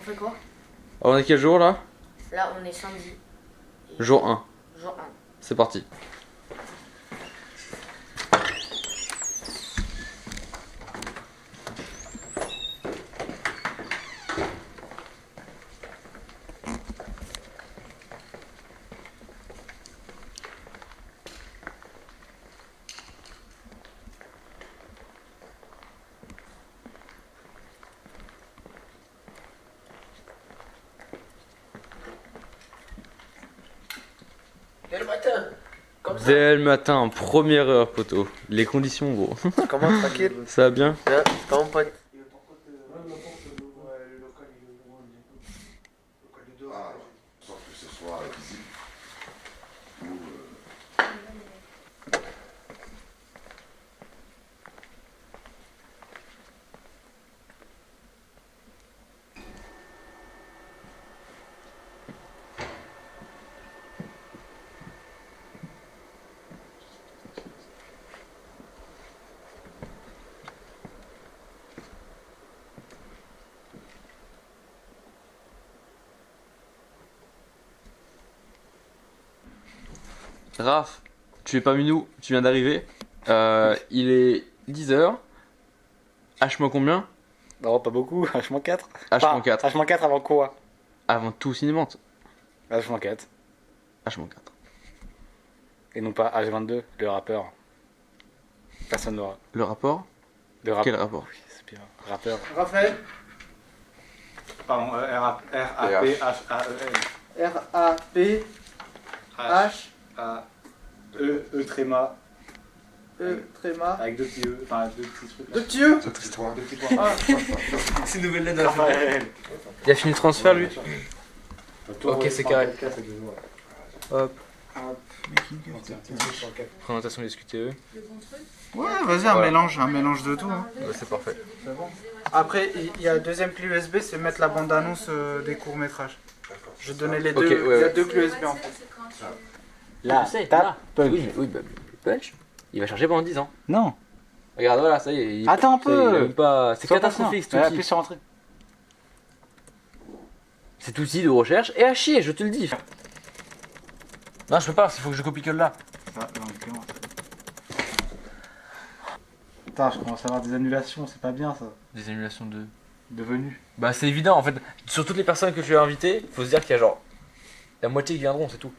On fait quoi? Alors, on est quel jour là? Là, on est samedi. Jour 1. Jour 1. C'est parti. Dès le matin. Comme ça. Dès le matin, première heure, poteau. Les conditions, gros. Comment tranquille? Ça va bien? Bien, comment pote? Ah, sans que ce soit visible. Raph, tu es parmi nous, tu viens d'arriver. Il est 10h. H- combien? Non, pas beaucoup, H-4. H-4. H-4 avant quoi? Avant tout cinémante. H-4. H-4. Et non pas H22, le rappeur. Personne n'aura. Le rapport? Le rappeur. Quel rapport? Oui, c'est bien. Rappeur. Raphaël. Pardon, R-A-P-H-A-E-L. R-A-P-H-E E tréma. tréma. Avec deux petits E, enfin deux petits trucs. Deux petits yeux. C'est triste. Deux petits points. Ah. C'est une nouvelle lettre. Raphaël. Il a fini le transfert lui? Ok, c'est carré. Hop. Présentation des SQTE. Ouais, vas-y, un mélange de tout. Hein. Ouais, c'est parfait. Après, il y a la deuxième clé USB, c'est mettre la bande-annonce des courts-métrages. Je donnais les deux. Ok, ouais, Il y a ouais. deux clés USB en fait. Là, tape. Oui, Punch, il va charger pendant 10 ans. Non. Regarde, voilà, ça y est. il- Attends un ça y est, il a peu. même pas... C'est Sois catastrophique cet patient. Ouais, outil. appuie sur entrée. Cet outil de recherche est à chier, je te le dis. Non, je peux pas, il faut que je copie que là. Putain, je commence à avoir des annulations, c'est pas bien ça. Des annulations de... Devenu. Bah c'est évident en fait, sur toutes les personnes que tu as invitées, faut se dire qu'il y a genre la moitié qui viendront, c'est tout.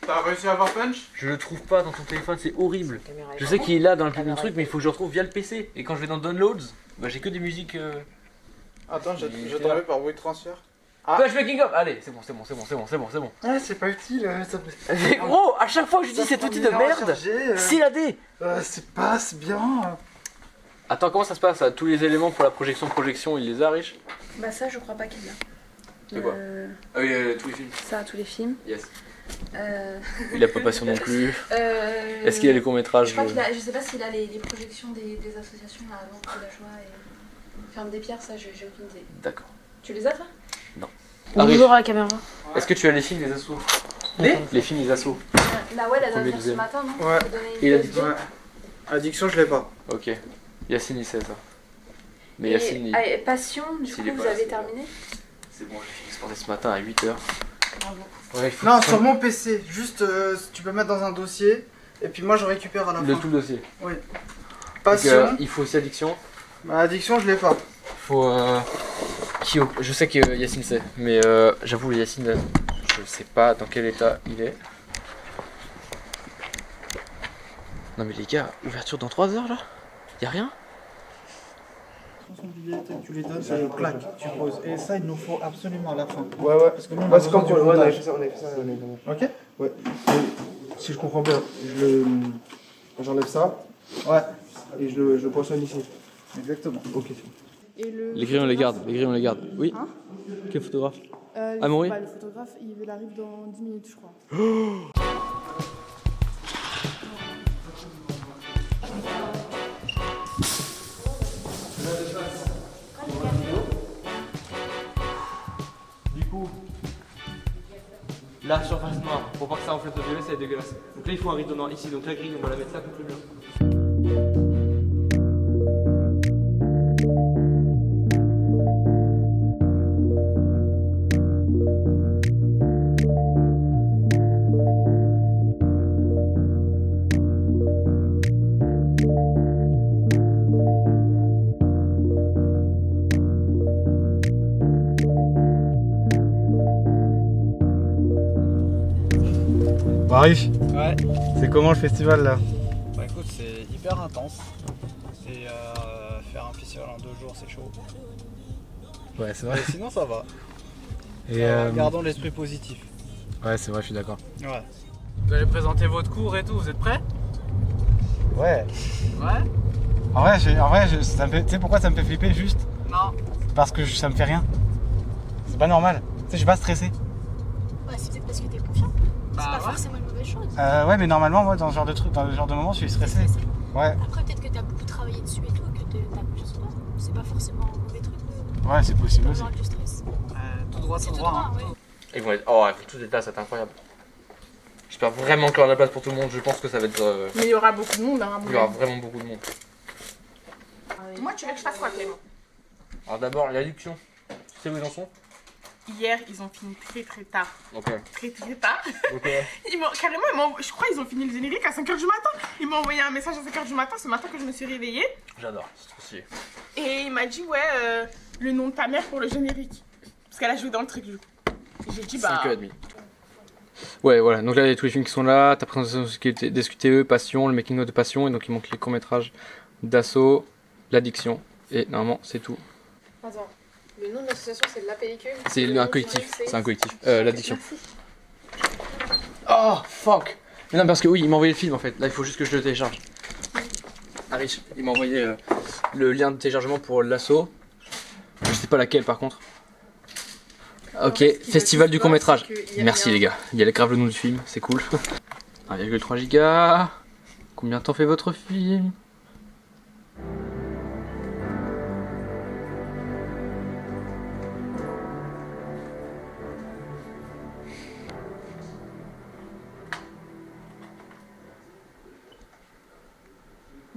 T'as réussi à avoir Punch? Je le trouve pas dans ton téléphone, c'est horrible. Caméra Je est sais pas qu'il est là dans le truc, mais il faut que je le retrouve via le PC. Et quand je vais dans Downloads, bah j'ai que des musiques... Attends, je Il est t'envoie par bruit de transfert. Punch Making Up. Allez, c'est bon. Ah, c'est pas utile. Mais gros, à chaque fois que je dis cet outil de merde, c'est la D. C'est bien. Attends, comment ça se passe? Tous les éléments pour la projection, il les a, Rich? Bah ça, je crois pas qu'il l'a. C'est quoi? Ah oui, tous les films. Ça, tous les films. Yes. Euh, Il a pas Passion non plus. Est-ce qu'il a les courts-métrages? Je crois qu'il a, je sais pas s'il a les projections des associations là, avant de la joie et Ferme des Pierres, ça, j'ai aucune idée. D'accord. Tu les as toi? Arrive. Bonjour à la caméra. Est-ce que tu as les films des assos? Les films des assos. Bah ouais, la Combien dernière ce deuxième? matin, non? Ouais. T'as donné une Il a pièce dit de- Ouais. Addiction, je l'ai pas. Ok. Yacine il sait ça. Mais Et- Yacine il... ah, et Passion, du S'il coup, est vous pas là, avez c'est terminé? C'est bon, j'ai fini Sporté ce matin à 8h. Bravo. Ouais, il faut Non, que sur mon PC. Juste, tu peux mettre dans un dossier. Et puis moi, je récupère à la le fin. tout le dossier. Passion. Donc, il faut aussi addiction. Bah, addiction, je l'ai pas. Faut je sais que Yacine sait, mais j'avoue Yacine, je sais pas dans quel état il est. Non mais les gars, ouverture dans 3 heures là? Y'a rien? Tu les donnes, c'est clac, tu poses. Et ça, il nous faut absolument à la fin. Ouais, ouais. Parce que nous, on a Ouais, c'est besoin comme du pour on avait montage. fait ça, on avait fait ça. Ok? Ouais. Et si je comprends bien, j'enlève ça Ouais, et je le poinçonne ici. exactement. Ok. Et le... Les grilles on les garde, Oui. Hein Quel photographe? Le, Amaury le photographe, il arrive dans 10 minutes, je crois. Du coup, la surface noire, pour pas que ça reflète le violet, ça va être dégueulasse. Donc là il faut un rideau noir ici, donc la grille on va la mettre là contre le mur. Arif, Ouais. c'est comment le festival là? Bah écoute, c'est hyper intense. Et faire un festival en 2 jours, c'est chaud. Ouais, c'est Mais vrai. sinon, ça va. Et Gardons l'esprit positif. ouais, c'est vrai, je suis d'accord. Ouais. Vous allez présenter votre cours et tout, vous êtes prêts? Ouais. Ouais? En vrai, ça me fait, tu sais pourquoi ça me fait flipper juste? Non. Parce que ça me fait rien. C'est pas normal. Tu sais, je suis pas stressé. Ouais, c'est peut-être parce que t'es confiant. C'est Bah pas ouais. forcément une mauvaise chose. Ouais, mais normalement, moi, dans ce genre de truc, dans ce genre de moment, je suis stressé. Ouais. Après, peut-être que t'as beaucoup travaillé dessus et tout, et que t'as confiance en toi. C'est pas forcément un mauvais truc Ouais, c'est possible aussi. d'avoir du stress. Tout droit, C'est tout tout droit. droit, Hein. ouais. Ils vont être. Oh, ils vont tous être là, ça va être incroyable. J'espère vraiment qu'il y aura de la place pour tout le monde. Je pense que ça va être. Mais il y aura beaucoup de monde, hein, à mon Il y aura avis. vraiment beaucoup de monde. Moi, tu veux que je fasse quoi, Clément? Alors d'abord, l'addiction. Tu sais où ils en sont? Hier, ils ont fini très très tard. Ok. Très très tard. Ok. Je crois qu'ils ont fini le générique à 5h du matin. Ils m'ont envoyé un message à 5h du matin, ce matin que je me suis réveillée. J'adore, c'est trop stylé. Et il m'a dit, ouais, le nom de ta mère pour le générique. Parce qu'elle a joué dans le truc, du coup. Et j'ai dit, bah. 5h30. Ouais, voilà. Donc là, il y a tous les films qui sont là. Ta présentation des SQTE, Passion, le making of de Passion. Et donc, il manque les courts-métrages d'Assaut, l'addiction. Et normalement, c'est tout. Attends, le nom de l'association c'est de la pellicule. C'est un collectif. C'est un collectif. L'addiction. Oh, fuck! Mais non, parce que oui, il m'a envoyé le film en fait. Là, il faut juste que je le télécharge. Rich, il m'a envoyé le lien de téléchargement pour l'assaut. Je sais pas laquelle par contre. Ok, festival du court-métrage. Merci les gars. Il y a grave le nom du film, c'est cool. 1,3 giga. Combien de temps fait votre film?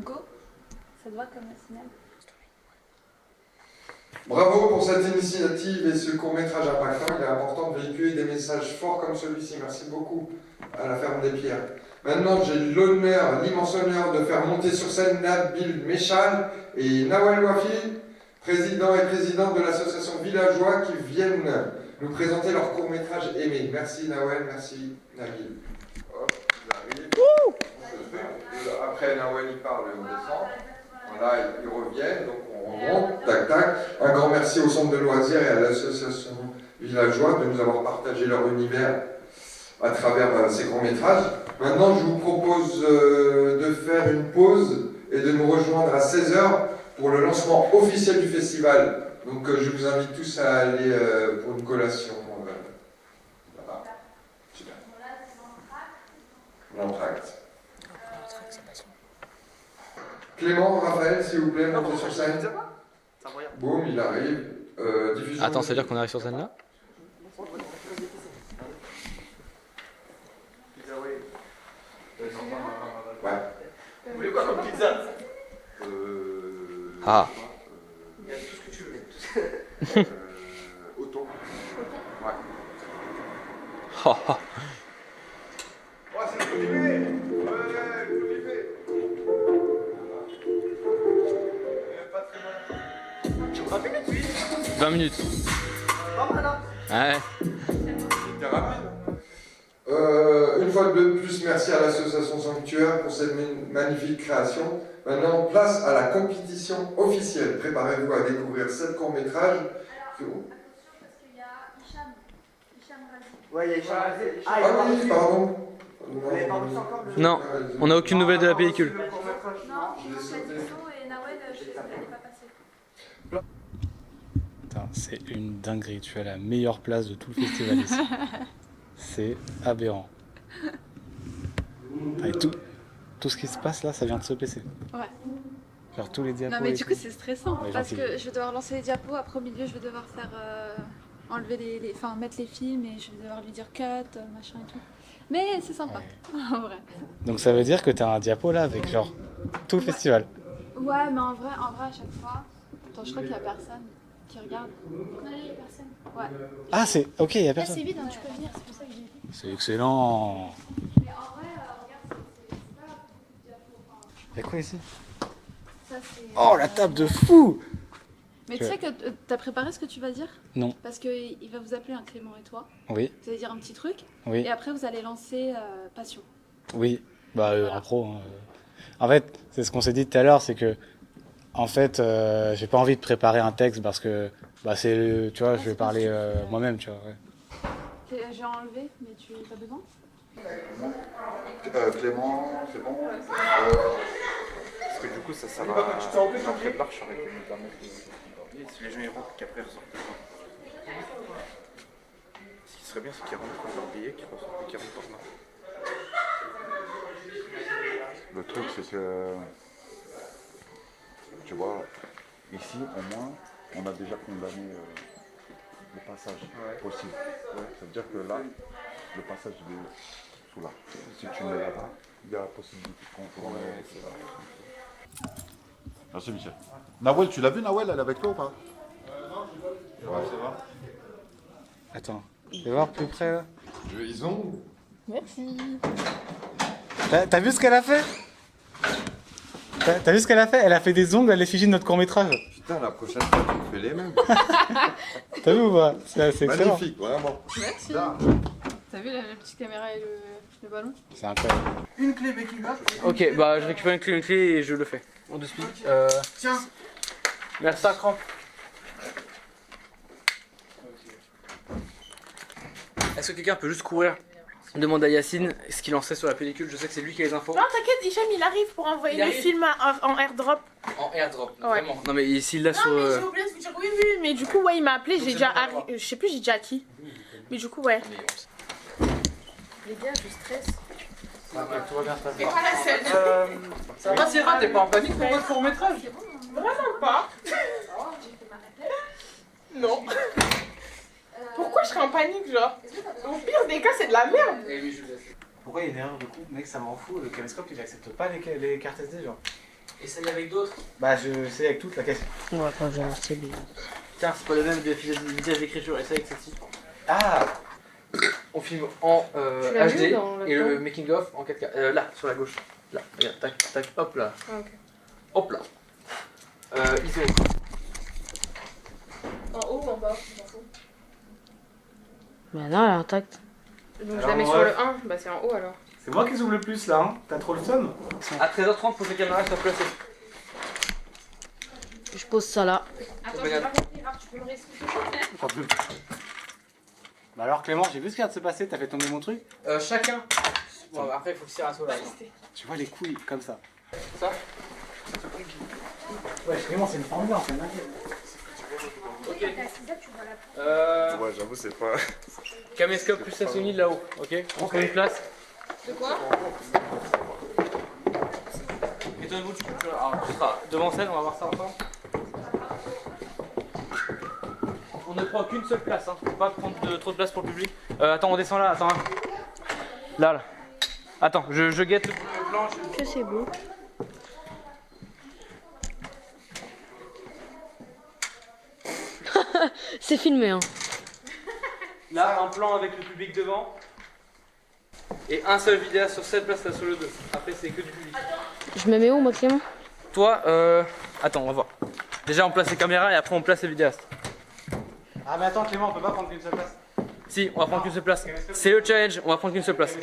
Go. Ça te va comme un cinéma? Bravo pour cette initiative et ce court-métrage impactant. Il est important de véhiculer des messages forts comme celui-ci. Merci beaucoup à la Ferme des Pierres. Maintenant, j'ai l'honneur, l'immense honneur de faire monter sur scène Nabil Méchal et Nawel Wafi, président et présidente de l'association Villageois, qui viennent nous présenter leur court-métrage aimé. Merci Nawel, merci Nabil. Hop, vous arrivez. Après Nawel il parle, on descend. Voilà, ils reviennent, donc on remonte, tac tac. Un grand merci au centre de loisirs et à l'association Villageois de nous avoir partagé leur univers à travers ces courts-métrages. Maintenant, je vous propose de faire une pause et de nous rejoindre à 16h pour le lancement officiel du festival. Donc je vous invite tous à aller pour une collation. Là-bas. Super. L'entracte. Clément, Raphaël, s'il vous plaît, montez sur scène. Boum, il arrive. Diffusion. Attends, ça veut dire qu'on arrive sur scène là? Ouais. Vous voulez quoi comme pizza? Ah. Il y a tout ce que tu veux. Auton. Ouais. Oh, oh. Oh, c'est le Colivé. Ouais, le Colivé. Pas très mal. Tu me rappelles une suite? 20 minutes. Pas mal, hein? Ouais. C'était rapide. Une fois de plus, merci à l'association Sanctuaire pour cette magnifique création. Maintenant, place à la compétition officielle. Préparez-vous à découvrir 7 courts-métrages. Attention, parce qu'il y a Hicham Razi. Ouais, il y a Hicham Razi. Ah oui, pardon. Vous l'avez pas reçu encore Non, on n'a aucune nouvelle de la pellicule. Non, il manque Ladisso et Nawel, je sais pas, elle n'est pas passée. Putain, c'est une dinguerie. Tu as la meilleure place de tout le festival ici. C'est aberrant. Ah, et tout ce qui se passe là, ça vient de ce PC. Ouais. Faire tous les diapos. Non mais et du tout. coup c'est stressant Ouais, parce gentil. que je vais devoir lancer les diapos, après au milieu je vais devoir faire enlever enfin mettre les films et je vais devoir lui dire cut, machin et tout. Mais c'est sympa, en vrai. Donc ça veut dire que t'as un diapo là avec genre tout le festival. Ouais mais en vrai à chaque fois. Attends, je crois qu'il y a personne qui regarde. Non, il n'y a personne. Ouais. Ah c'est ok, il y a Là, personne. c'est vide, hein, tu peux venir, c'est pour ça que j'ai dit. C'est excellent. Mais en vrai, regarde, c'est pas la diapo. Y'a quoi ici? Ça c'est. Oh la table de fou. Mais tu sais que t'as préparé ce que tu vas dire? Non. Parce qu'il va vous appeler un Clément et toi. Oui, Vous allez dire un petit truc. oui, Et après, vous allez lancer Passion. oui. Bah, Voilà. impro. Hein. En fait, c'est ce qu'on s'est dit tout à l'heure, c'est que, en fait, j'ai pas envie de préparer un texte parce que, bah, tu vois, je vais parler moi-même, tu vois. Ouais. J'ai enlevé, mais tu as besoin? Clément, c'est bon. Parce que du coup, ça sert à l'entrée de l'arche avec une permettre si les gens y rentrent, qu'après ils ressortent. Ce qui serait bien, c'est qu'ils rentrent comme leur billet, qu'ils ressortent et qu'ils rentrent là. Le truc, c'est que, tu vois, ici, au moins, on a déjà condamné le passage possible. Ça veut dire que là, le passage il est sous là. Si tu mets là-bas, il y a la possibilité de contourner. Merci Michel. Nawel, tu l'as vu Nawel, elle est avec toi ou pas? Non, je vois. C'est vrai. Attends, je vais voir plus près là. Ils ont. Merci. T'as vu ce qu'elle a fait? T'as vu ce qu'elle a fait? Elle a fait des ongles à l'effigie de notre court-métrage. Putain, la prochaine fois, tu me fais les mêmes. T'as vu ou pas? C'est excellent. Magnifique, vraiment. Merci. T'as vu la petite caméra et le ballon? C'est incroyable. Une clé, mais qui va? Ok, bah je récupère une clé et je le fais. On te speak. Tiens. Merci. Ça crampe. Est-ce que quelqu'un peut juste courir? Demande à Yacine ce qu'il en sait sur la pellicule, je sais que c'est lui qui a les infos. Non, t'inquiète, Hicham, il arrive pour envoyer Il le arrive film en airdrop. En airdrop, Ouais. vraiment. Non mais s'il l'a Non, sur... mais j'ai oublié de vous dire oui, oui, mais du coup, ouais, il m'a appelé, Donc j'ai c'est déjà... bon à voir. Je sais plus, j'ai déjà qui. Mais du coup, ouais. Les gars, je stresse. Tout va bien se passer. C'est quoi la scène Ça va Syrah, t'es pas en panique pour votre court-métrage? Vraiment pas. Non. Pourquoi je serais en panique, genre? Au pire des cas, c'est de la merde. Eh oui, je laisse. Pourquoi il y a une erreur de coup? Mec, ça m'en fout, le caméscope il accepte pas les cartes SD, genre. Essaye avec d'autres. Bah, je sais avec toute la caisse. On va pas voir, c'est bien. Tiens, c'est pas le même vitesse d'écriture, essaye avec celle-ci. Ah! On filme en Tu l'as vu HD dans le et le temps making of en 4K. Là, sur la gauche. Là, regarde, tac, tac, hop là. Ah, ok. Hop là. ISO. En haut ou en bas? Je m'en fous. Bah non, elle est intacte. Donc je la mets Alors, sur ouais. le 1, bah c'est en haut alors. C'est moi qui zoome le plus là, hein? T'as trop le seum? À 13h30, faut que les caméras soient placées. Je pose ça là. Attends, j'ai pas compris, tu peux me réexpliquer? Bah alors Clément, j'ai vu ce qui vient de se passer, t'as fait tomber mon truc? Chacun. Bon, après, il faut que Syrah soit là. Tu vois les couilles comme ça. Ça. Ouais, Clément, c'est une formule, c'est dingue. Ok. Ouais, j'avoue, c'est pas. Caméscope plus la Sony là-haut, ok? On prend une place. De quoi? Étonnez-vous, tu seras devant scène, on va voir ça ensemble. On ne prend qu'une seule place, hein. Faut pas prendre trop de place pour le public. Attends, on descend là, attends. Hein. Là. Attends, je guette le blanc. Que c'est beau. C'est filmé, hein. Là, un plan avec le public devant. Et un seul vidéaste sur cette place là sur le 2. Après, c'est que du public. Je me mets où, moi, Clément? Toi, attends, on va voir. Déjà, on place les caméras et après, on place les vidéastes. Ah, mais attends, Clément, on peut pas prendre qu'une seule place. Si, on va prendre qu'une seule place. C'est le challenge, on va prendre qu'une seule place.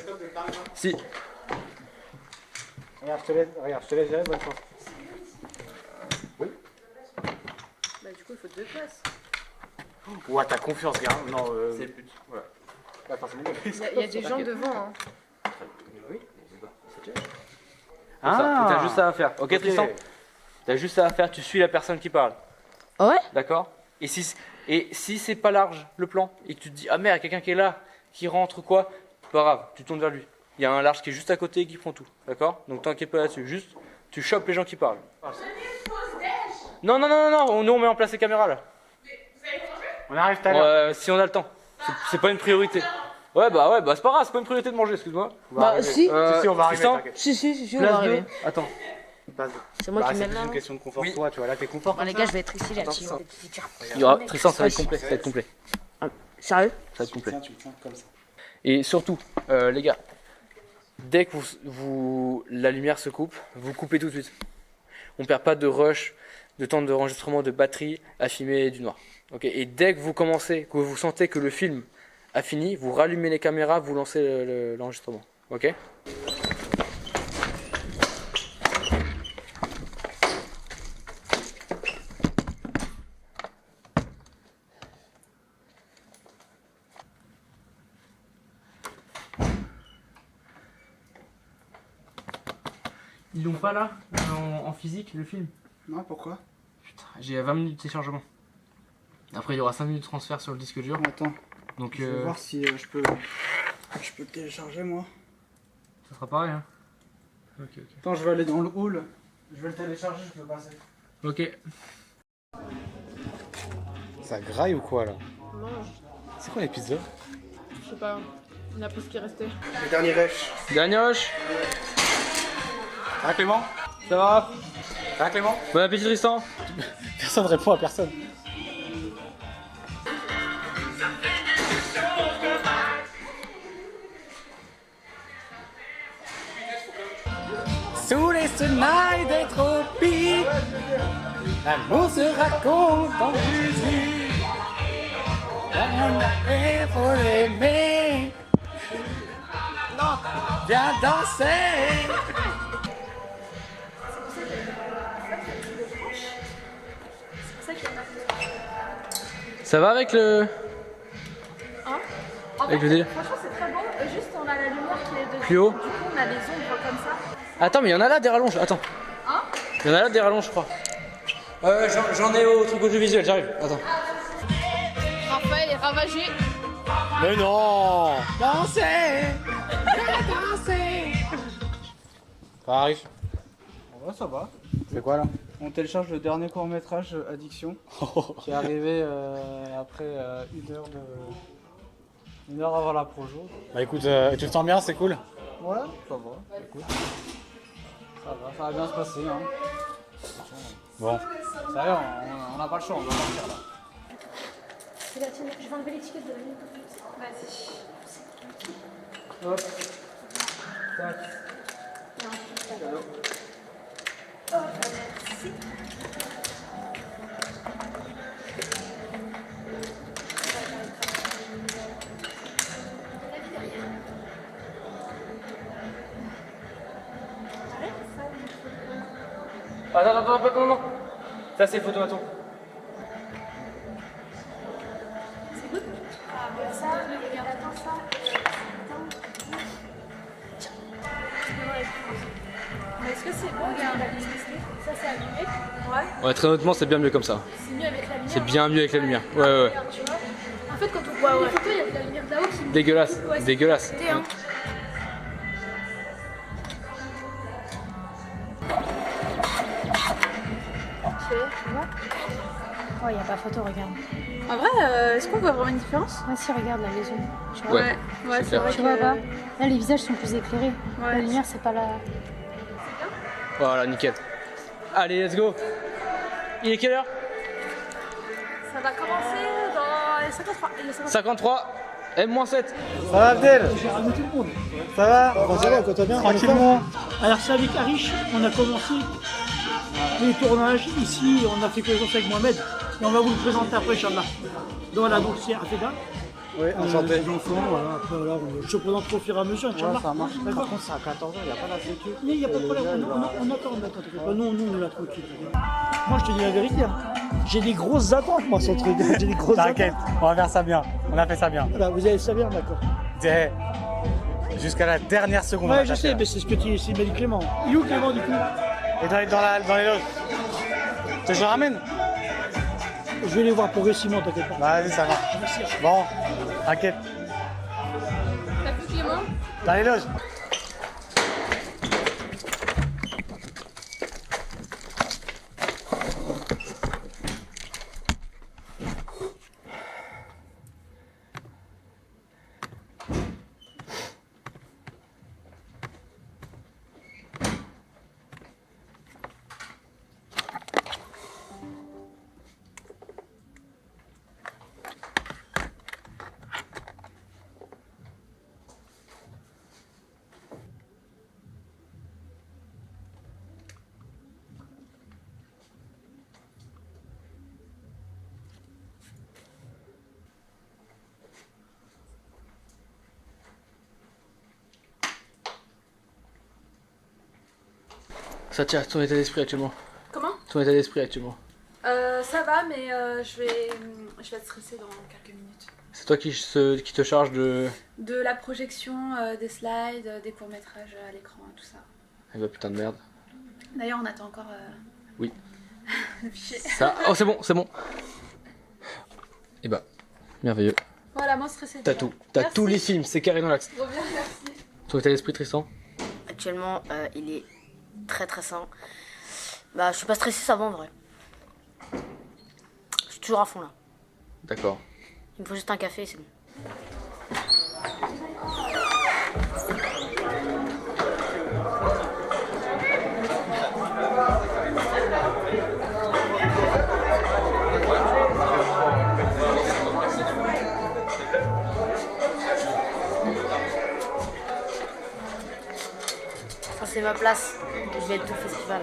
Si. Regarde, je te laisse gérer, bonne chance. Bah, du coup, il faut 2 places. Ouah, t'as confiance, gars. Non, C'est le but. Voilà. Bah, forcément. Il y a des gens devant, hein. Oui, c'est Ah, t'as juste ça à faire. Ok, Tristan? T'as juste ça à faire, tu suis la personne qui parle. Ah ouais? D'accord? Et si c'est pas large le plan et que tu te dis ah merde, il y a quelqu'un qui est là, qui rentre ou quoi, pas grave, tu tournes vers lui. Il y a un large qui est juste à côté et qui prend tout. D'accord? Donc t'inquiète pas là-dessus. Juste, tu chopes les gens qui parlent. Non, nous on met en place les caméras là. On arrive tout à l'heure. Si on a le temps. C'est pas une priorité. Ouais, bah c'est pas grave, c'est pas une priorité de manger, excuse-moi. Bah, si. Si, on va arriver, Tristan, t'inquiète. Si, on place va arriver. 2. Attends. C'est moi Bah, qui c'est mets plus là. une question de confort Oui. pour toi, tu vois, là t'es confort. Bon, les gars, je vais être ici, là. Attends, dessus. Il y aura Tristan, ça va être complet. Ça va être complet. Sérieux? Ça va être complet. Tiens, tu le tiens comme ça. Et surtout, les gars, dès que la lumière se coupe, vous coupez tout de suite. On perd pas de rush, de temps d'enregistrement de batterie à filmer du noir. Ok, et dès que vous commencez, que vous sentez que le film a fini, vous rallumez les caméras, vous lancez l'enregistrement. Ok? Ils l'ont pas là, en physique, le film? Non, pourquoi? Putain, j'ai 20 minutes de téléchargement. Après, il y aura 5 minutes de transfert sur le disque dur. Attends, Donc, je vais voir si je peux le télécharger moi. ça sera pareil, hein. Ok, ok. Attends, je vais aller dans le hall. Je vais le télécharger, je peux passer. Ok. Ça graille ou quoi là? Mange. C'est quoi les pizzas? Je sais pas. Il y en a plus qui restait. Le dernier rêche. Gagnoche. Ça va Clément? Ça va? Ça va Clément? Bon appétit Tristan. Personne répond à personne. Sous les semailles des tropiques, l'amour se raconte en musique. On a fait pour l'aimer. Non, viens danser. Ça va avec le... Hein Avec le délire. Franchement, c'est très bon. Juste, on a la lumière qui est dessus. Plus haut. Du coup, on a les ombres comme ça. Attends, mais il y en a là des rallonges. Attends. Hein? Il y en a là des rallonges, je crois. J'en ai au truc audiovisuel, j'arrive. Attends. Raphaël est ravagé. Mais non! Danser! Danser! Ça arrive. Ouais, ça va. C'est quoi là? On télécharge le dernier court-métrage Addiction qui est arrivé après une heure avant la projo. Bah écoute, tu te sens bien, c'est cool? Ouais, ça va. Écoute. Ça va bien se passer. Hein. Bon. Ça y est, on n'a pas le choix, on doit partir là. Je vais enlever l'étiquette de la minute. Vas-y. Hop. Tac. Oh, merci. Attends, non. Ça, c'est photo à ton. C'est good? Ah, ben ça, regarde, attends, ça. Attends. Tiens. Mais est-ce que c'est bon? Regarde, ça c'est allumé. Ouais. Ouais, très honnêtement, c'est bien mieux comme ça. C'est mieux avec la lumière. C'est bien mieux avec la lumière. Ouais. Regarde, tu vois. En fait, quand on voit les photos, il y a de la lumière de là-haut qui... Dégueulasse. Ouais, c'est Dégueulasse. compliqué, hein. Tu vois? Oh, il n'y a pas photo, regarde. En vrai, est-ce qu'on voit vraiment une différence? Ouais, si, regarde là, les yeux. Tu vois? Ouais, Ouais, c'est vrai Tu vois que... pas? Là, les visages sont plus éclairés. Ouais. La lumière, c'est pas la... Voilà, nickel. Allez, let's go. Il est quelle heure? Ça va commencer dans les 53. 53. M-7. Ça va Abdel? Ça va? Ça va, quand t'as bien? Tranquillement. Alors c'est avec Arish, on a commencé les tournages ici, on a fait connaissance avec Mohamed et on va vous le présenter après Inch'Allah. Donc voilà, donc c'est Afeda. Oui, enchanté. Les enfants, voilà, après voilà, je te présente au fur et à mesure Inch'Allah. Ça marche. D'accord. Par contre, c'est à 14h, il n'y a pas la sécu. Il n'y a pas de problème, on attend, t'inquiète pas. Nous, on est là tranquille. Moi je te dis la vérité, hein. J'ai des grosses attentes moi sur le truc. J'ai des grosses T'inquiète, on va faire ça bien. On a fait ça bien. Voilà, vous avez ça bien, d'accord. Jusqu'à la dernière seconde. Ouais, je sais, mais c'est ce que tu m'a dit Clément. Il est où Clément du coup? Et dans les loges. Tu veux que je le ramène? Je vais les voir pour Simon, t'inquiète pas. Vas-y, ça va. Merci. Bon, t'inquiète. T'as vu Clément? Dans les loges. ça tient ton état d'esprit actuellement? Comment? Ton état d'esprit actuellement? Ça va, mais je vais être stressée dans quelques minutes. C'est toi qui te charge de la projection, des slides, des courts-métrages à l'écran, tout ça. Eh bah putain de merde. D'ailleurs, on attend encore oui. le fichier. Ça... Oh c'est bon. Eh bah, merveilleux. Voilà, moi stressée. T'as tout. T'as tous les films, c'est carré dans l'axe. Trop bien, merci. Ton état d'esprit, Tristan? Actuellement, il est très très sain. Bah, je suis pas stressé, ça va en vrai. Je suis toujours à fond là. D'accord. Il me faut juste un café, c'est bon. Ça c'est ma place. Je vais être tout festival.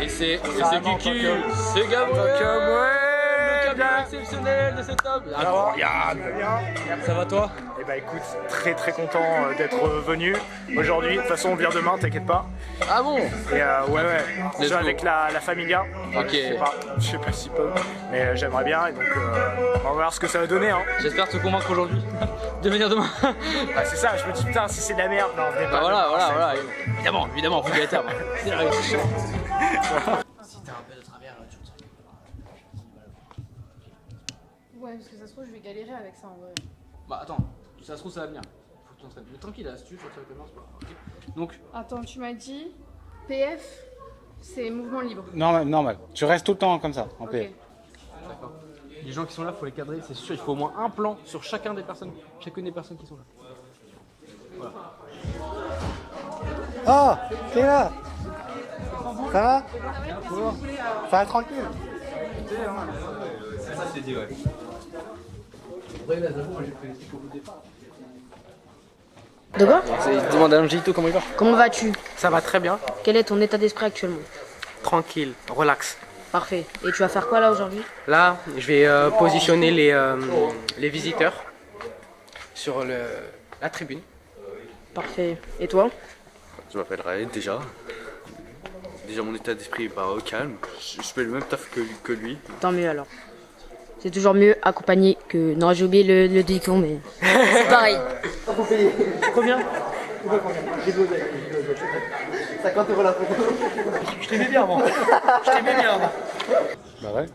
Et c'est Kiki, c'est Gabriel, le camion exceptionnel de cet homme. Incroyable. Ça va toi? Eh bah écoute, très très content d'être venu aujourd'hui. De toute façon on vient demain, t'inquiète pas. Ah bon? Et ouais, déjà avec la familia. Ok. Je sais pas si peu, mais j'aimerais bien et donc on va voir ce que ça va donner. Hein. J'espère te convaincre aujourd'hui de venir demain. Bah c'est ça, je me dis putain si c'est de la merde, non venez pas. Bah voilà. Évidemment, vous êtes là. C'est vrai. Si t'as un peu de travers, tu te sens. Ouais, parce que ça se trouve, je vais galérer avec ça en vrai. Bah attends, ça se trouve, ça va venir. Faut que tu t'entraînes. Mais tranquille, là, si tu veux, sur le caméra, c'est pas grave. Ok. Donc. Attends, tu m'as dit PF, c'est mouvement libre. Normal. Tu restes tout le temps comme ça, en PF. D'accord. Les gens qui sont là, faut les cadrer, c'est sûr. Il faut au moins un plan sur chacune des personnes qui sont là. Voilà. Oh, t'es là. Ça va? Ça va tranquille. Ça, c'est dit, ouais. Après, là, j'avoue, moi j'ai fait les trucs au bout du départ. De quoi? Demande à Angito comment il va. Comment vas-tu? Ça va très bien. Quel est ton état d'esprit actuellement? Tranquille, relax. Parfait. Et tu vas faire quoi là aujourd'hui? Là, je vais positionner les visiteurs sur la tribune. Parfait. Et toi? Je m'appelle Raed déjà. Déjà mon état d'esprit est au calme. Je fais le même taf que lui. Tant mieux alors. C'est toujours mieux accompagné que... Non, j'ai oublié le dicton, mais c'est pareil. Combien? J'ai dosé. 50 € la photo. Je t'aimais bien avant. Bah ouais.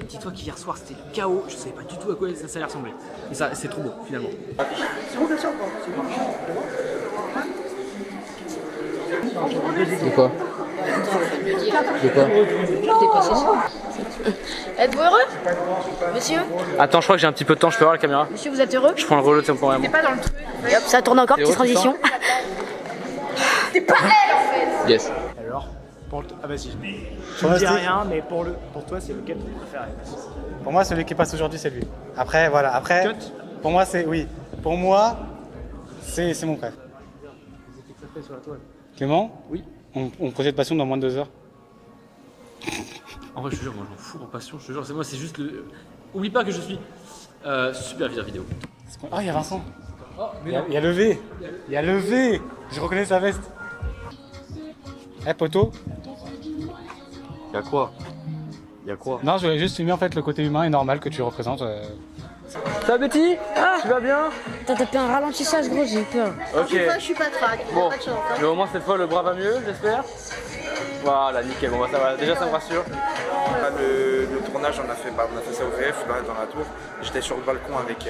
Dis-toi qu'hier soir c'était le chaos, je savais pas du tout à quoi ça allait ressembler. Et ça, c'est trop beau finalement. C'est bon, bien sûr. De quoi? Êtes-vous heureux? Monsieur? Attends, je crois que j'ai un petit peu de temps, je peux voir la caméra? Monsieur, vous êtes heureux? Je prends le rouleau temporairement. T'es pas dans le truc. Et hop, ça tourne encore, petite transition. T'es pas elle en fait! Yes. Alors ah vas-y. Je ne dis rien, mais pour toi c'est lequel tu préfères? Pour moi, celui qui passe aujourd'hui, c'est lui. Après, voilà. Après, pour moi, c'est... Oui. Pour moi, c'est mon frère. Clément? Oui. On projette Passion dans moins de 2 heures. En vrai, je te jure, moi je m'en fous en passion, je te jure, c'est juste le. Oublie pas que je suis superviseur vidéo. Oh, il y a Vincent. Oh, mais Il y a levé. Il y a levé. Je reconnais sa veste. Eh, poteau. Y'a quoi? Non, je voulais juste filmer en fait le côté humain et normal que tu représentes. Ça va Betty? Tu vas bien? T'as tapé un ralentissage gros, j'ai eu peur. Ok. Moi, je suis pas track. Bon, Pas de chance, hein. mais au moins cette fois le bras va mieux, j'espère. Voilà, nickel, bon bah ça va, déjà ça me rassure. Le tournage, on a fait ça au VF, là, dans la tour. J'étais sur le balcon avec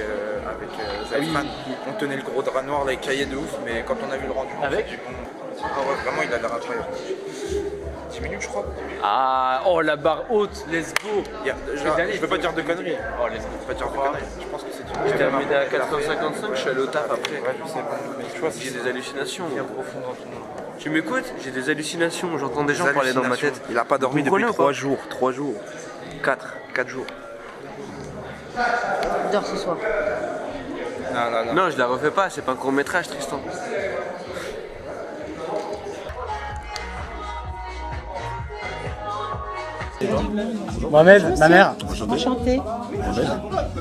Zalman. On tenait le gros drap noir, les cahiers de ouf, mais quand on a vu le rendu, avec vraiment, il a l'air incroyable. 10 minutes, je crois. Ah, oh la barre haute, let's go. Je veux pas dire de conneries. Oh, let's go. Je veux pas dire de conneries. Je pense que c'est une. J'étais amené à 4h55, je suis allé au taf après. Ouais, je sais pas. Mais tu vois, j'ai des hallucinations. Bien profond dans ton. Tu m'écoutes? J'ai des hallucinations, j'entends des gens parler dans ma tête. Il a pas dormi depuis depuis 3 jours. 4 jours. Dors ce soir. Non, je la refais pas, c'est pas un court métrage, Tristan. Mohamed, ma mère. Enchantée.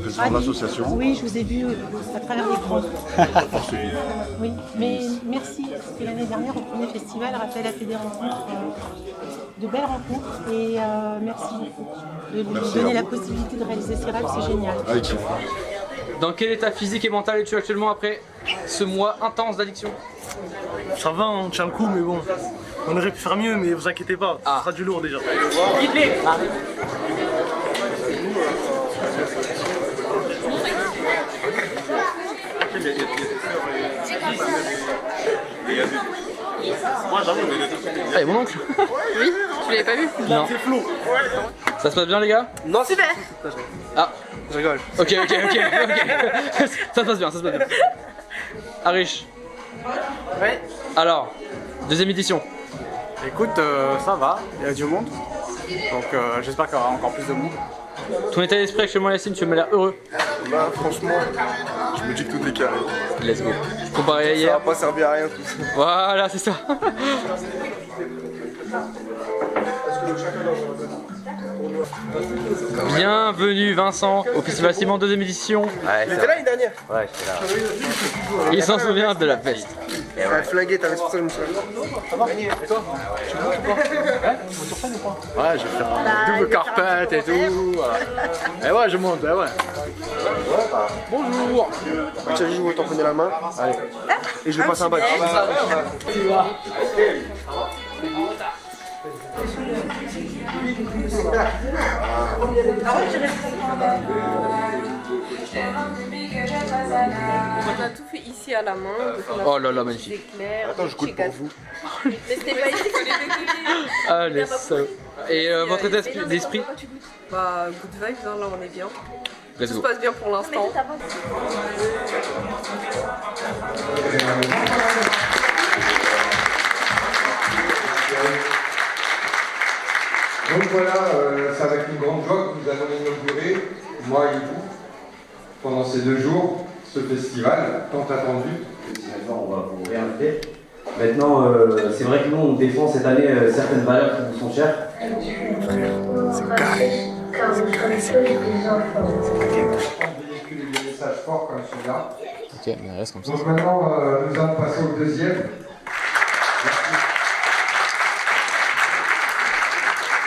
Président de l'association. Oui, je vous ai vu à travers l'écran. Oui, mais merci, parce que l'année dernière, au premier festival, Raphaël a fait des rencontres, de belles rencontres, et merci beaucoup de lui donner la possibilité de réaliser ses rêves, c'est génial. Dans quel état physique et mental es-tu actuellement après ce mois intense d'addiction? Ça va, on tient le coup, mais bon. On aurait pu faire mieux, mais vous inquiétez pas, ça sera du lourd déjà. Ah, et mon oncle? Oui, tu l'avais pas vu? Non. Ça se passe bien les gars? Non, super. Ah, je rigole. Ok. Ça se passe bien, ça se passe bien. Arish. Ouais. Alors, deuxième édition. Écoute, ça va, il y a du monde. Donc j'espère qu'il y aura encore plus de monde. Ton état d'esprit actuellement, Yacine, tu m'as l'air heureux. Bah franchement, je me dis que tout est carré. Let's go. Comparé à hier. Ça va pas servir à rien tout ça. Voilà, c'est ça. Bienvenue Vincent au Festival Ciment 2ème édition. Il était là l'année dernière. Ouais, j'étais là. Il s'en souvient de la peste. T'avais flingué, t'avais pour ça je me souviens. Ça va? Et toi? Tu montes ou pas? Ouais? Tu montes sur scène ou pas? Ouais, je vais faire un double carpet et tout. Et ouais, je monte, ouais. Bonjour. Tu as juste vous t'en prenez la main. Allez. Et je vais passer un bac. On a tout fait ici à la main. Oh là là, magnifique. Attends, je goûte pour vous. Mais c'était pas ici qu'on était goûter. Allez, ça. Et votre état d'esprit? Bah, good vibes, hein, là on est bien. Let's Tout go. se passe bien pour l'instant. Donc voilà, c'est avec une grande joie que nous allons inaugurer, moi et vous, pendant ces 2 jours, ce festival tant attendu. Finalement, on va vous réinviter. Maintenant, c'est vrai que nous, on défend cette année certaines valeurs qui nous sont chères. C'est carré. C'est véhiculer des messages forts comme celui-là. Ok, mais reste comme ça. Donc maintenant, nous allons passer au deuxième.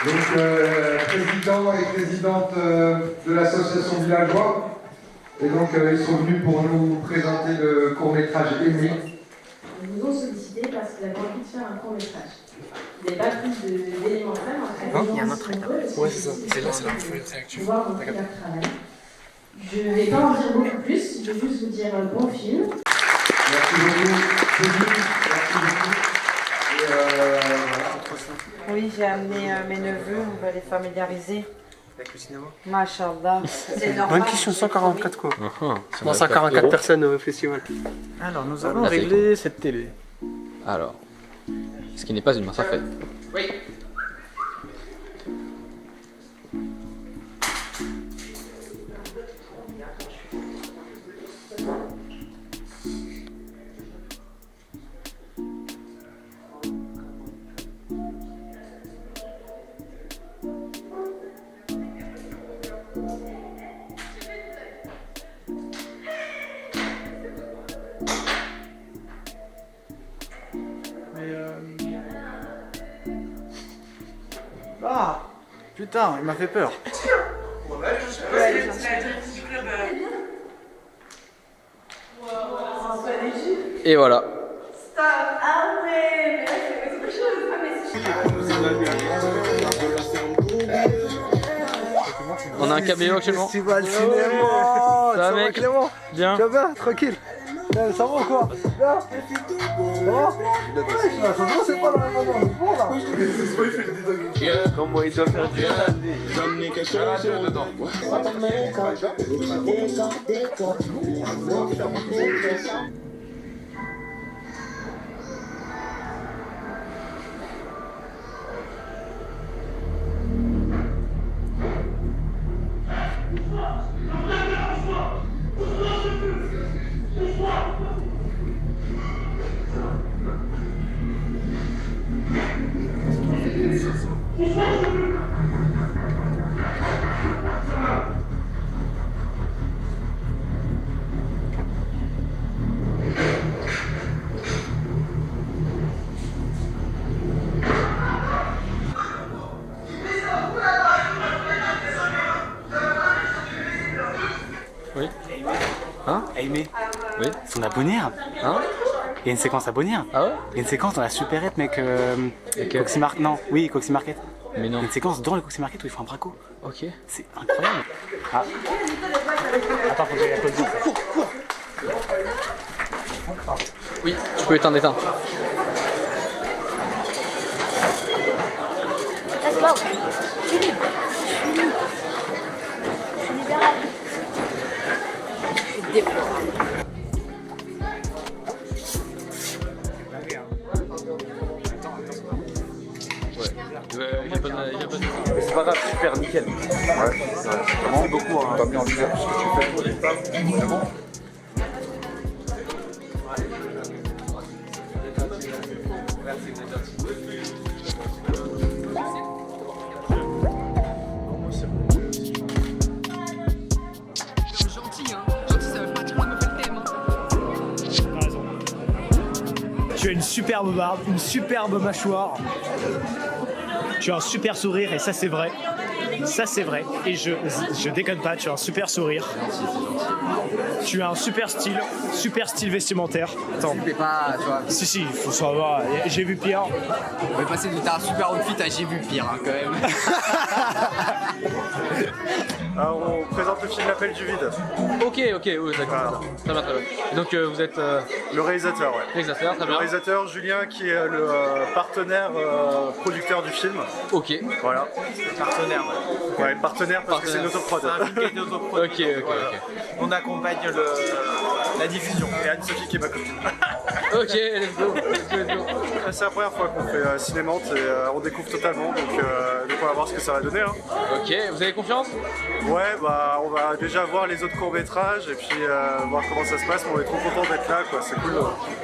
Donc, président et présidente de l'association Villageois. Et donc, ils sont venus pour nous présenter le court-métrage Aimé. Ils nous ont sollicité parce qu'ils avaient envie de faire un court-métrage. Ils n'avaient pas plus d'éléments même. Il y a un autre écart. Ouais, c'est ça. C'est là, c'est la pouvoir montrer leur travail. Je ne vais pas en dire beaucoup plus, je vais juste vous dire un bon film. Merci beaucoup. Merci beaucoup. Oui, j'ai amené mes neveux, on va les familiariser. Avec le cinéma. Machallah. C'est normal. Bonne question, 144 quoi. Non, 144 personnes au festival. Alors, nous allons régler cette télé. Alors, ce qui n'est pas une mince affaire. Oui. Ah, putain, il m'a fait peur. Et voilà. On a un caméo actuellement. Festival cinéma. Ça va mec? Clément? Bien. Tu vas bien? Tranquille. Ça va ou quoi? Bien. C'est pas la même manière. Bon là. Comment il doit faire du Oui. Hein? Aimé. Oui. Son abonné. Hein? Il y a une séquence abonnée. Ah ouais? Il y a une séquence dans la supérette, mec. Coxy Market. Non, oui, Coxy Market. Mais non. Il y a une séquence dans le Coxy Market où ils font un braco. Ok. C'est incroyable. Ah. Attends, faut que j'aille à Coxy. Oui, tu peux éteindre. Let's go. C'est pas grave, super nickel. Ouais, c'est vrai. Merci beaucoup, hein. T'as bien envie de faire ce que tu fais. C'est bon? Tu as une superbe barbe, une superbe mâchoire. Tu as un super sourire et ça c'est vrai. Ça c'est vrai. Et je déconne pas, tu as un super sourire. Tu as un super style vestimentaire. Attends. Tu fais pas, tu vois. Si, il faut savoir. J'ai vu pire. On va passer de t'as un super outfit à j'ai vu pire hein, quand même. Alors, on présente le film L'appel du vide. Ok, oui, d'accord. Très bien. Et donc vous êtes... Le réalisateur, ouais. Réalisateur, très bien. Le réalisateur Julien qui est le partenaire producteur du film. Ok. Voilà. Partenaire. Ouais, le partenaire parce que c'est une autoprod. C'est un film qui est une autoprod. Ok. On accompagne la diffusion. Et Anne-Sophie qui est ma copine. Ok, let's go. C'est la première fois qu'on fait Cinémante et on découvre totalement, donc on va voir ce que ça va donner. Hein. Ok, vous avez confiance? Ouais, bah on va déjà voir les autres courts-métrages et puis voir comment ça se passe, mais on est trop content d'être là, quoi. C'est cool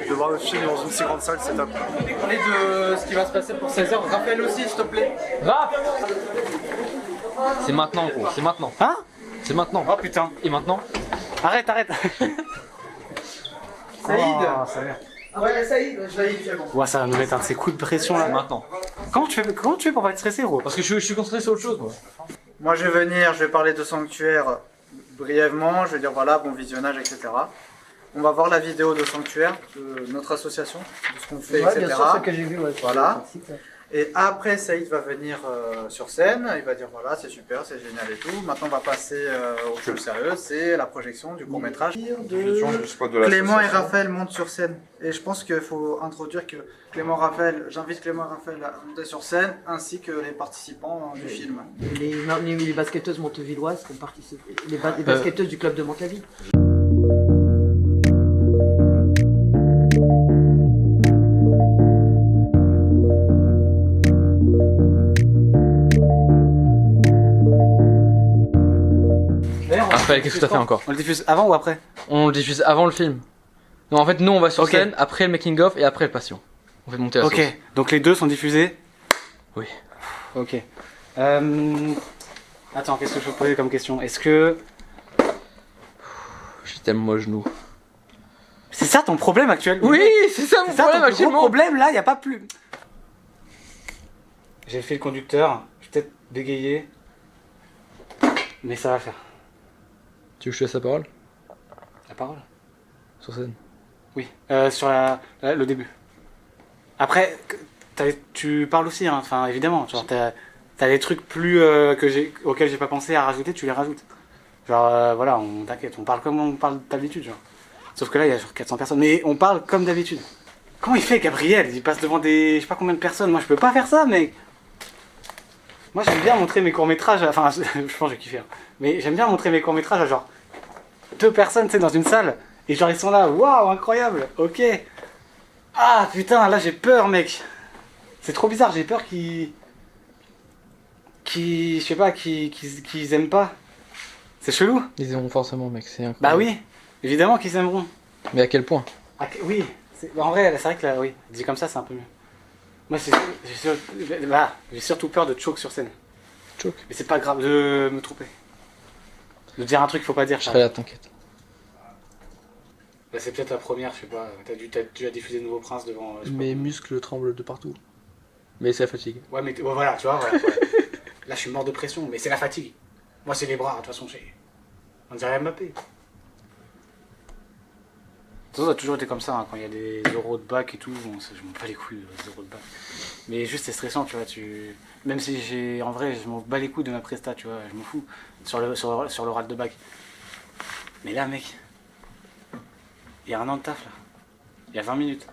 de voir le film dans une si grande salle, c'est top. Parler de ce qui va se passer pour 16h. Raphaël aussi, s'il te plaît. Raph! C'est maintenant, gros, c'est maintenant. Hein? C'est maintenant. Oh putain. Et maintenant? Arrête. Saïd. Oh, ça va. Ouais, Saïd, c'est bon. Ouais, ça va nous mettre un de ces coups de pression là. Maintenant. Comment tu fais pour pas être stressé, gros? Parce que je suis concentré sur autre chose, moi. Moi, je vais parler de Sanctuaire brièvement. Je vais dire voilà, bon visionnage, etc. On va voir la vidéo de Sanctuaire, de notre association, de ce qu'on fait, etc. Bien sûr, ce que j'ai vu, ouais, voilà. Et après, Saïd va venir sur scène, il va dire voilà, c'est super, c'est génial et tout. Maintenant, on va passer au plus sérieux, c'est la projection du court-métrage. Clément et Raphaël montent sur scène. Et je pense qu'il faut introduire que j'invite Clément et Raphaël à monter sur scène, ainsi que les participants du film. Les basketteuses montevilloises qui ont participé. Les basketteuses du club de Mantes-la-Ville. Raphaël, qu'est-ce que t'as fait encore? On le diffuse avant ou après? On le diffuse avant le film. Non, en fait, nous on va sur scène, après le making-of et après le patient. On fait monter la sauce. Ok, donc les deux sont diffusés? Oui. Ok. Attends, qu'est-ce que je peux poser comme question? Est-ce que... J'ai tellement au genou. C'est ça ton problème actuel? Oui, c'est ça mon problème actuellement. Ton gros problème là, y a pas plus... J'ai fait le conducteur, je vais peut-être bégayer. Mais ça va faire. Tu veux que je te laisse la parole? La parole? Sur scène? Oui, sur le début. Après, tu parles aussi, hein, enfin évidemment. Genre, t'as des trucs plus auxquels j'ai pas pensé à rajouter, tu les rajoutes. Genre, voilà, t'inquiète, on parle comme on parle d'habitude, genre. Sauf que là, il y a genre 400 personnes, mais on parle comme d'habitude. Comment il fait, Gabriel? Il passe devant des... je sais pas combien de personnes, moi je peux pas faire ça, mec. Moi j'aime bien montrer mes courts-métrages, enfin, je pense que j'ai kiffé, hein. Mais j'aime bien montrer mes courts-métrages à genre 2 personnes, tu sais, dans une salle, et genre ils sont là, waouh, incroyable, ok. Ah putain, là j'ai peur, mec. C'est trop bizarre, j'ai peur qu'ils je sais pas, qu'ils aiment pas. C'est chelou. Ils aimeront forcément, mec, c'est incroyable. Bah oui, évidemment qu'ils aimeront. Mais à quel point? Oui, en vrai, c'est vrai que là, oui, dit comme ça, c'est un peu mieux. Moi, j'ai surtout peur de choke sur scène. Choke? Mais c'est pas grave de me tromper. De dire un truc qu'il faut pas dire. Je serai là, t'inquiète. Bah, c'est peut-être la première, je sais pas. Tu as diffusé Nouveau Prince devant. Mes muscles tremblent de partout. Mais c'est la fatigue. Ouais, mais voilà, tu vois, voilà. Là, je suis mort de pression, mais c'est la fatigue. Moi, c'est les bras, de toute façon, on dirait Mbappé. Ça a toujours été comme ça, hein, quand il y a des oraux de bac et tout, bon, je m'en bats les couilles des oraux de bac. Mais juste c'est stressant, tu vois, même si en vrai je m'en bats les couilles de ma presta, tu vois, je m'en fous, sur l'oral de bac. Mais là mec, il y a un an de taf là, il y a 20 minutes.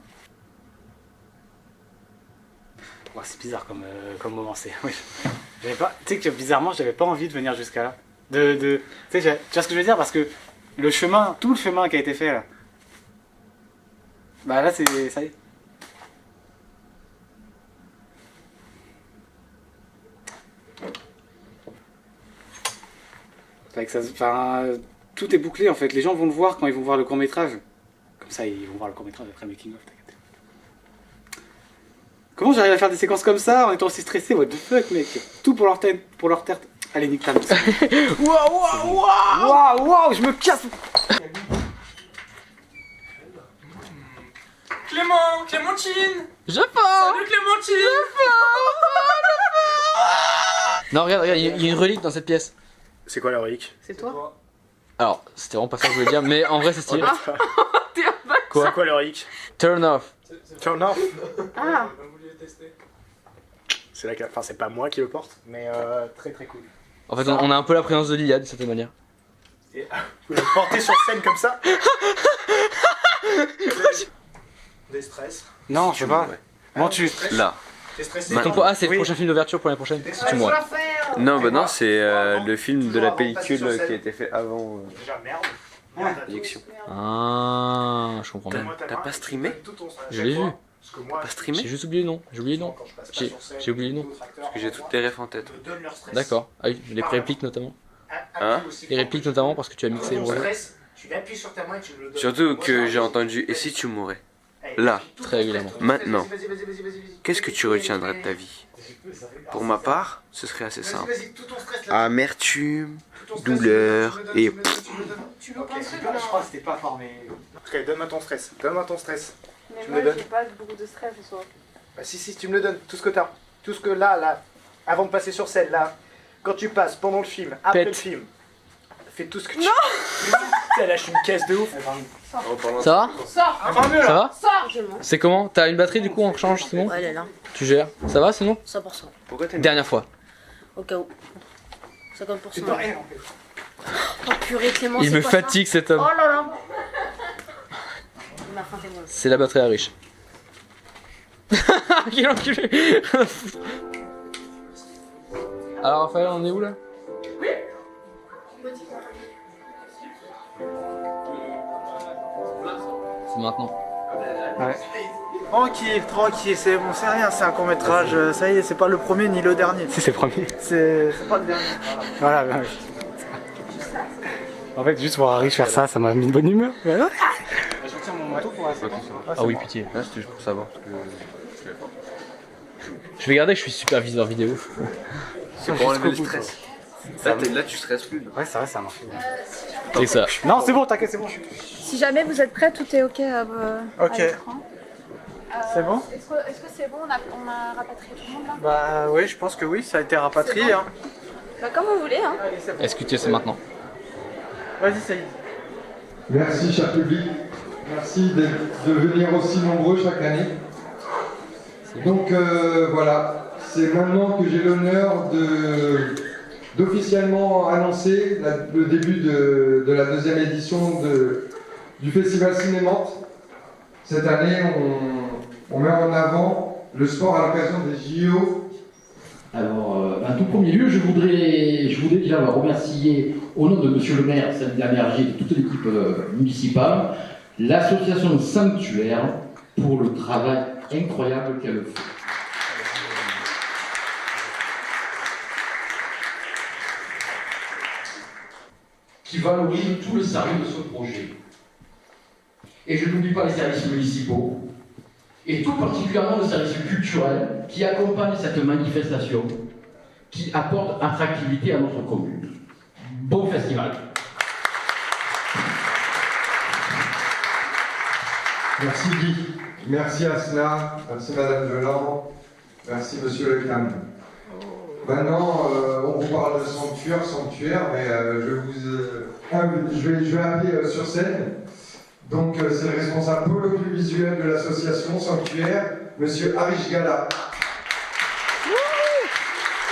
Ouais, c'est bizarre comme moment, c'est... Oui. Tu sais que bizarrement j'avais pas envie de venir jusqu'à là. Tu vois ce que je veux dire, parce que le chemin, tout le chemin qui a été fait là, bah là ça y est. C'est vrai que tout est bouclé en fait, les gens vont le voir quand ils vont voir le court-métrage. Comme ça ils vont voir le court-métrage après making of, t'inquiète. Comment j'arrive à faire des séquences comme ça en étant aussi stressé? What the fuck mec. Tout pour leur tête, Allez nique ta mère. Waouh, je me casse. Clémentine. Je pars. Salut Clémentine. Non, regarde, il y a une relique dans cette pièce. C'est quoi la relique? C'est toi? Alors, c'était vraiment pas ça que je voulais dire, mais en vrai c'est stylé. Quoi? C'est quoi la relique? Turn off. Turn off. Ah. C'est là enfin c'est pas moi qui le porte, mais très très cool. En fait, on a un peu la présence de Lilia de cette manière. Et, vous le portez sur scène comme ça? Des stress? Non, je sais pas. Comment tu... Là. T'es stressé? C'est le prochain film d'ouverture pour l'année prochaine. Si tu mourrais. Non, bah non, c'est le film de la pellicule qui a été fait avant Déjà merde. l'élection. Ah, je comprends bien. T'as pas streamé? Je l'ai vu. Pas streamé? J'ai juste oublié le nom. J'ai oublié le nom. J'ai oublié le nom. Parce que j'ai toutes tes refs en tête. D'accord. Ah oui, les répliques notamment. Hein? Les répliques notamment parce que tu as mixé le rôle. Tu appuies sur ta main et tu me le donnes. Surtout que j'ai entendu et si tu mourais? Là. Très régulièrement. Maintenant. Qu'est-ce que tu retiendrais de ta vie? Pour ma part, ce serait assez simple. Amertume, douleur et... Tu veux pas un truc? Je crois que c'était pas formé. Ok, donne-moi ton stress. Donne-moi ton stress. Mais Tu moi me le donnes? j'ai pas beaucoup de stress ce soir. Bah si, tu me le donnes. Tout ce que t'as. Tout ce que là, avant de passer sur scène, là, quand tu passes, pendant le film, après le film, fais tout ce que tu... Non. Ça lâche une caisse de ouf. Ça va? Sors. Ça va? Sors. C'est comment? T'as une batterie du coup on rechange, c'est bon? Ouais, elle est là. Tu gères? Ça va sinon? 100%. Pourquoi t'aimes Dernière fois. Au cas où. 50%. C'est pas rien en fait. Oh purée, Clément, Il c'est me quoi fatigue ça? cet homme. Oh là là. Il m'a feinté moi. C'est la batterie à riche. Quel enculé. Alors Raphaël, on est où là? C'est maintenant. Ouais. Tranquille, c'est bon, c'est rien, c'est un court métrage, ça y est, c'est pas le premier ni le dernier. Si, c'est le premier. C'est pas le dernier. Voilà, bah, oui. En fait, juste voir Harry faire ça, ça m'a mis une bonne humeur. Voilà. Je retire mon manteau pour la séquence. Ah oui, pitié. Là, c'était juste pour savoir. Je vais garder, je suis superviseur vidéo. C'est pour enlever le stress. Là, tu stresses plus. Ouais, c'est vrai, ça marche. C'est ça. Non, c'est bon, t'inquiète, c'est bon. Si jamais vous êtes prêts, tout est ok à l'écran. C'est bon? Est-ce que c'est bon? On a rapatrié tout le monde là? Bah oui, je pense que oui, ça a été rapatrié. C'est bon. Hein. Bah comme vous voulez. Hein. Est-ce que tu sais maintenant? Vas-y, Saïd. Merci, cher public. Merci de venir aussi nombreux chaque année. Donc voilà, c'est maintenant que j'ai l'honneur d'officiellement annoncer le début de la deuxième édition du Festival Cinémante. Cette année, on met en avant le sport à l'occasion des JO. Alors, en tout premier lieu, je voudrais déjà remercier, au nom de Monsieur le maire, Samedi Amergier et de toute l'équipe municipale, l'association Sanctuaire pour le travail incroyable qu'elle fait. Qui valorise tout le sérieux de ce projet. Et je n'oublie pas les services municipaux, et tout particulièrement le service culturel qui accompagne cette manifestation, qui apporte attractivité à notre commune. Bon festival. Merci Guy, merci Asna, merci Madame Delan, merci Monsieur Le Cam. Maintenant, on vous parle de sanctuaire, mais je vais appeler sur scène Donc c'est le responsable pôle audiovisuel de l'association Sanctuaire, Monsieur Harish Gala.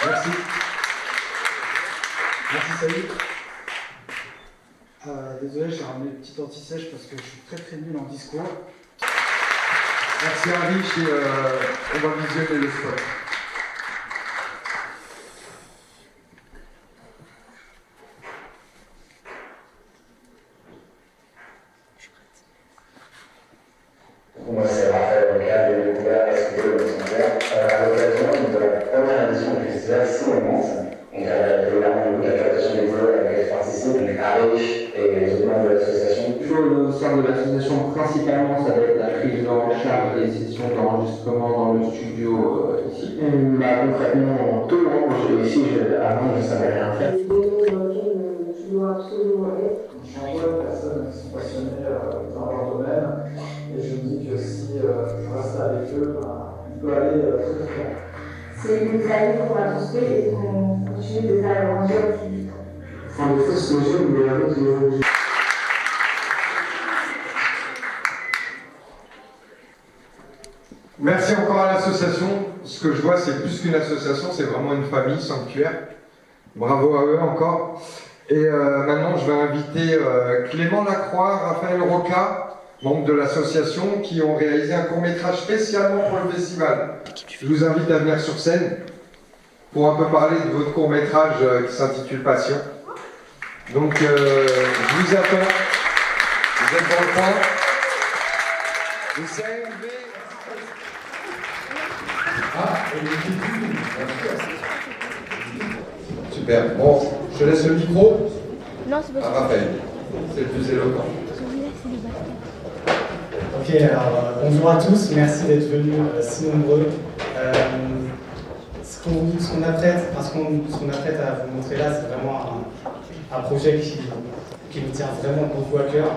Merci. Merci Saïd. Désolé, j'ai ramené une petite anti-sèche parce que je suis très nul en discours. Merci Harish et on va visionner le spot. Moi, c'est Raphaël Roca, j'ai découvert la studio de Sanctuaire à l'occasion de la première édition du festival Cinémance. Donc, régulièrement, la captation des vols à laquelle je participe, donc Harish et les autres membres de l'association. Toujours au sein de l'association, principalement, ça va être la prise en charge des sessions d'enregistrement dans le studio ici. Concrètement, tout le monde, ici, avant, je ne savais rien faire. Je dois absolument être. Je suis entouré de personnes qui sont passionnées dans leur domaine et je me dis que si je reste avec eux, on peut aller très loin. C'est des années qu'on a tous fait et qu'on continue de les agrandir au fil du temps. Enfin, des fausses mesures, mais avec les... Merci encore à l'association. Ce que je vois, c'est plus qu'une association, c'est vraiment une famille, Sanctuaire. Bravo à eux encore. Et maintenant, je vais inviter Clément Lacroix, Raphaël Roca, membres de l'association, qui ont réalisé un court-métrage spécialement pour le festival. Je vous invite à venir sur scène pour un peu parler de votre court-métrage qui s'intitule Passion. Donc, je vous attends. Vous êtes dans le coin. Super. Bon, je te laisse le micro. Non, c'est pas ça. Raphaël, c'est le plus éloquent. Celui-là, c'est le basket. Ok, alors bonjour à tous, merci d'être venus si nombreux. Ce qu'on apprête à vous montrer là, c'est vraiment un projet qui nous tient vraiment beaucoup à cœur.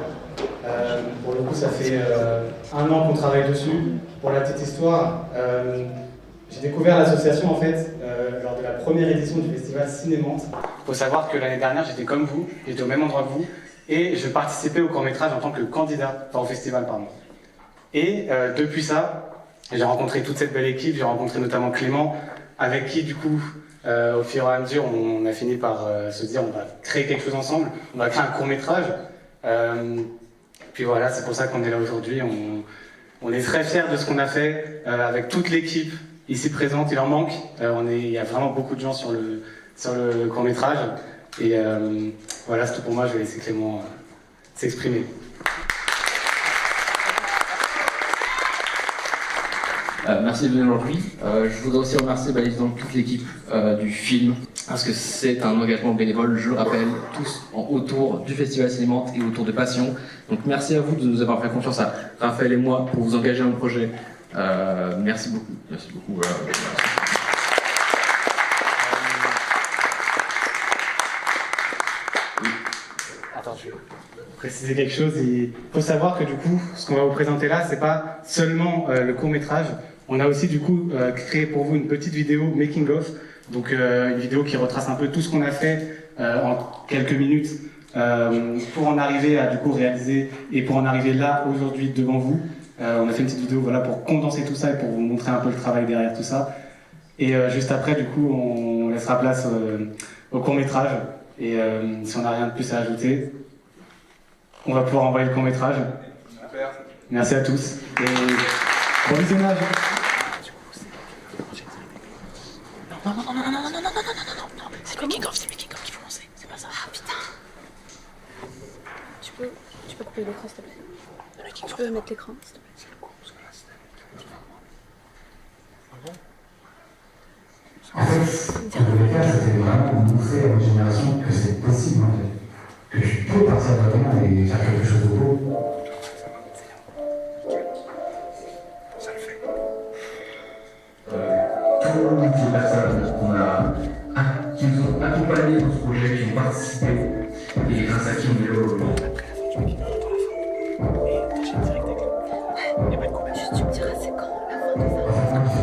Pour le coup, ça fait 1 an qu'on travaille dessus. Pour la petite histoire, j'ai découvert l'association en fait lors de la première édition du festival Cinémante. Il faut savoir que l'année dernière, j'étais comme vous, j'étais au même endroit que vous, et je participais au court-métrage en tant que candidat, enfin au festival, pardon. Et depuis ça, j'ai rencontré toute cette belle équipe, j'ai rencontré notamment Clément, avec qui du coup, au fur et à mesure, on a fini par se dire on va créer quelque chose ensemble, on va créer un court-métrage. Puis voilà, c'est pour ça qu'on est là aujourd'hui. On est très fiers de ce qu'on a fait avec toute l'équipe ici présente. Il en manque. Il y a vraiment beaucoup de gens sur le court-métrage. Et voilà, c'est tout pour moi. Je vais laisser Clément s'exprimer. Merci de venir aujourd'hui. Je voudrais aussi remercier évidemment toute l'équipe du film, parce que c'est un engagement bénévole, je le rappelle, tous autour du Festival Cinémante et autour de Passion. Donc merci à vous de nous avoir fait confiance, à Raphaël et moi, pour vous engager dans le projet. Merci beaucoup. Merci beaucoup. Voilà. Attends, je vais préciser quelque chose. Il faut savoir que du coup, ce qu'on va vous présenter là, c'est pas seulement le court-métrage. On a aussi du coup créé pour vous une petite vidéo making of, donc une vidéo qui retrace un peu tout ce qu'on a fait en quelques minutes pour en arriver à du coup réaliser et pour en arriver là aujourd'hui devant vous. On a fait une petite vidéo voilà pour condenser tout ça et pour vous montrer un peu le travail derrière tout ça. Et juste après du coup on laissera place au court-métrage et si on n'a rien de plus à ajouter, on va pouvoir envoyer le court-métrage. Merci à tous et bon visionnage. Non, c'est le making-of, qu'il faut lancer, c'est pas ça. Ah putain. Tu peux couper l'écran s'il te plaît. Tu peux mettre l'écran s'il te plaît. En fait, ce qu'on voulait faire, c'était vraiment montrer à une génération que c'est possible en fait. Que tu peux partir de là et faire quelque chose de beau. Ça le fait. Toutes les personnes qui nous ont accompagnés dans ce projet, qui ont participé, et grâce à qui on est là aujourd'hui. Tu me diras c'est quand la fin de ça.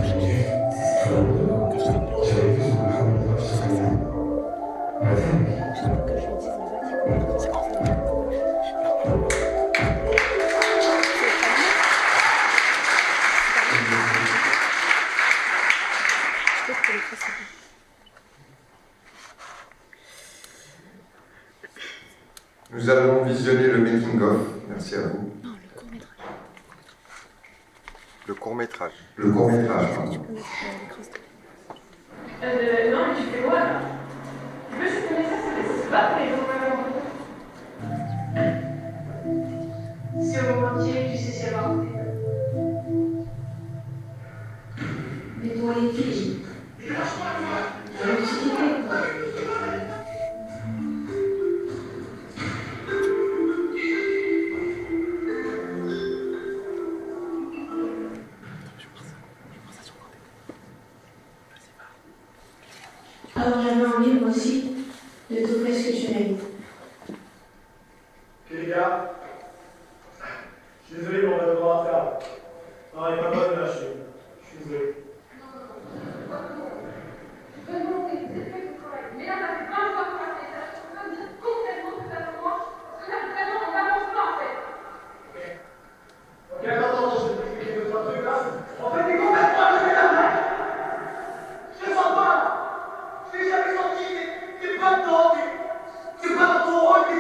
C'est visionné le making-of. Merci à vous. Le court-métrage. Le court-métrage. Non, mais tu fais quoi là? Tu veux supprimer ça, c'est pas après, si au moment entier, tu sais si elle va rentrer. Mais toi, les filles, alors j'avais envie, moi aussi, de t'offrir ce que tu mérites. Ok les gars, je suis désolé, mais on va devoir faire. Non, elle est pas bonne là, je suis désolé. Mais là, ça fait 20 fois qu'on a fait ça. Je peux pas dire complètement que ça se mange. Parce que là, vraiment, on n'avance pas en fait. Ok, attends, je vais t'expliquer deux, trois trucs là. En fait, t'es complètement à côté de la plaque. Je te sens pas. Je t'ai jamais senti. T'es pas dedans. T'es pas dans ton rôle.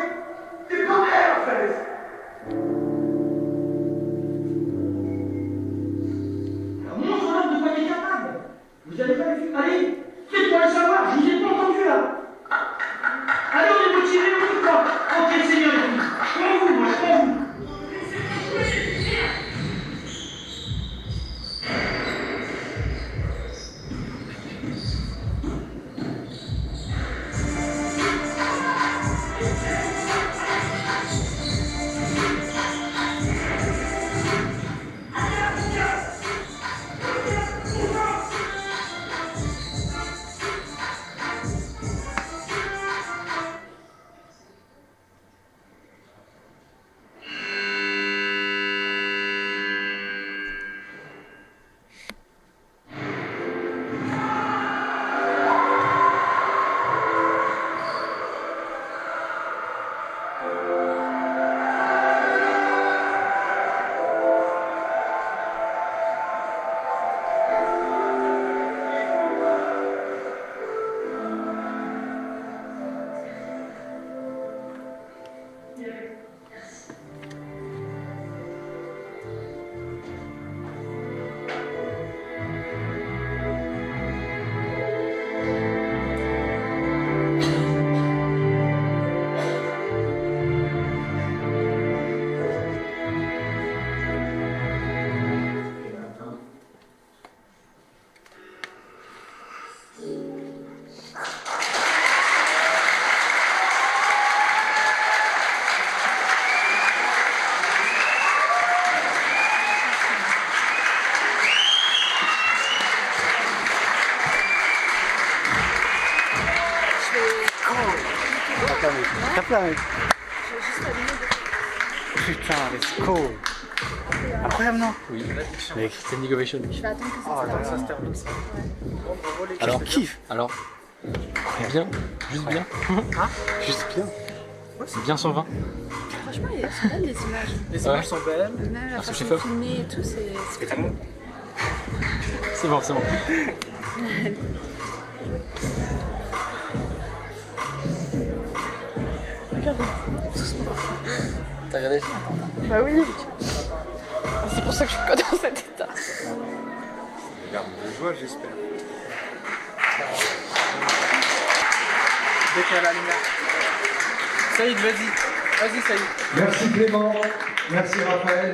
T'es pas elle en fait. Montre-leur de quoi tu es capable. Vous avez pas vu. Allez, faites-moi le savoir. Je vous ai pas entendu là. Allez, on est motivés, on fait quoi? Ok, Seigneur, je prends vous, moi, je prends vous. Tape là, mec. Putain, let's go. Incroyable, non? Oui. Mec, standing ovation. Je vais attendre que ça Oh se là là, termine. ça se termine ça. Alors, kiffe. Alors, bien, juste bien. Hein? Juste bien. C'est bien 120. Franchement, c'est belle les images. Les Ouais. images sont belles. Même la Merci, façon de chef-op. filmer et tout, c'est très bon. C'est bon, c'est bon. T'as regardé? Bah oui. C'est pour ça que je suis pas dans cet état. Regarde de joie, j'espère. Dès qu'il y a la lumière. Saïd, vas-y. Vas-y, Saïd. Merci Clément, merci Raphaël,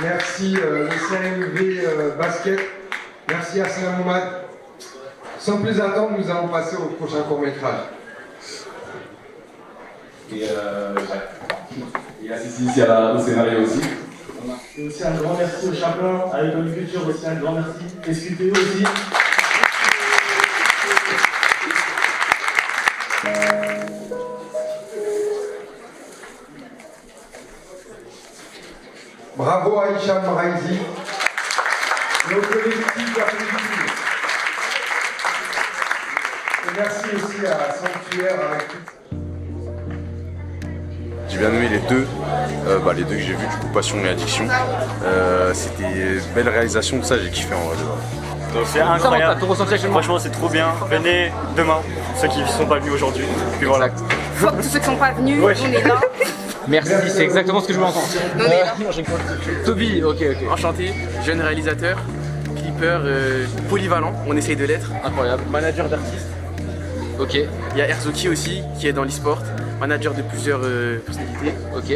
merci le CMV Basket, merci Arsène Moumad. Sans plus attendre, nous allons passer au prochain court-métrage. Et assisté ici au scénario aussi. Et aussi un grand merci au Chaplin, à l'école de culture aussi un grand merci. Et SQTE aussi. Bravo à Hicham Raisi, le collectif Applaudissements. Et merci aussi à Sanctuaire avec J'ai bien aimé les deux que j'ai vus, du coup Passion et Addiction. C'était une belle réalisation de ça, j'ai kiffé en vrai. Donc c'est incroyable, franchement c'est trop bien. Venez demain, ceux qui ne sont pas venus aujourd'hui. Puis voilà. Fuck tous ceux qui sont pas venus, Ouais. on est là. Merci, c'est exactement ce que je voulais entendre. Toby, ok. Enchanté, jeune réalisateur, clipper, polyvalent, on essaye de l'être. Incroyable. Manager d'artistes. Ok. Il y a Erzoki aussi, qui est dans l'e-sport, manager de plusieurs personnalités. Ok.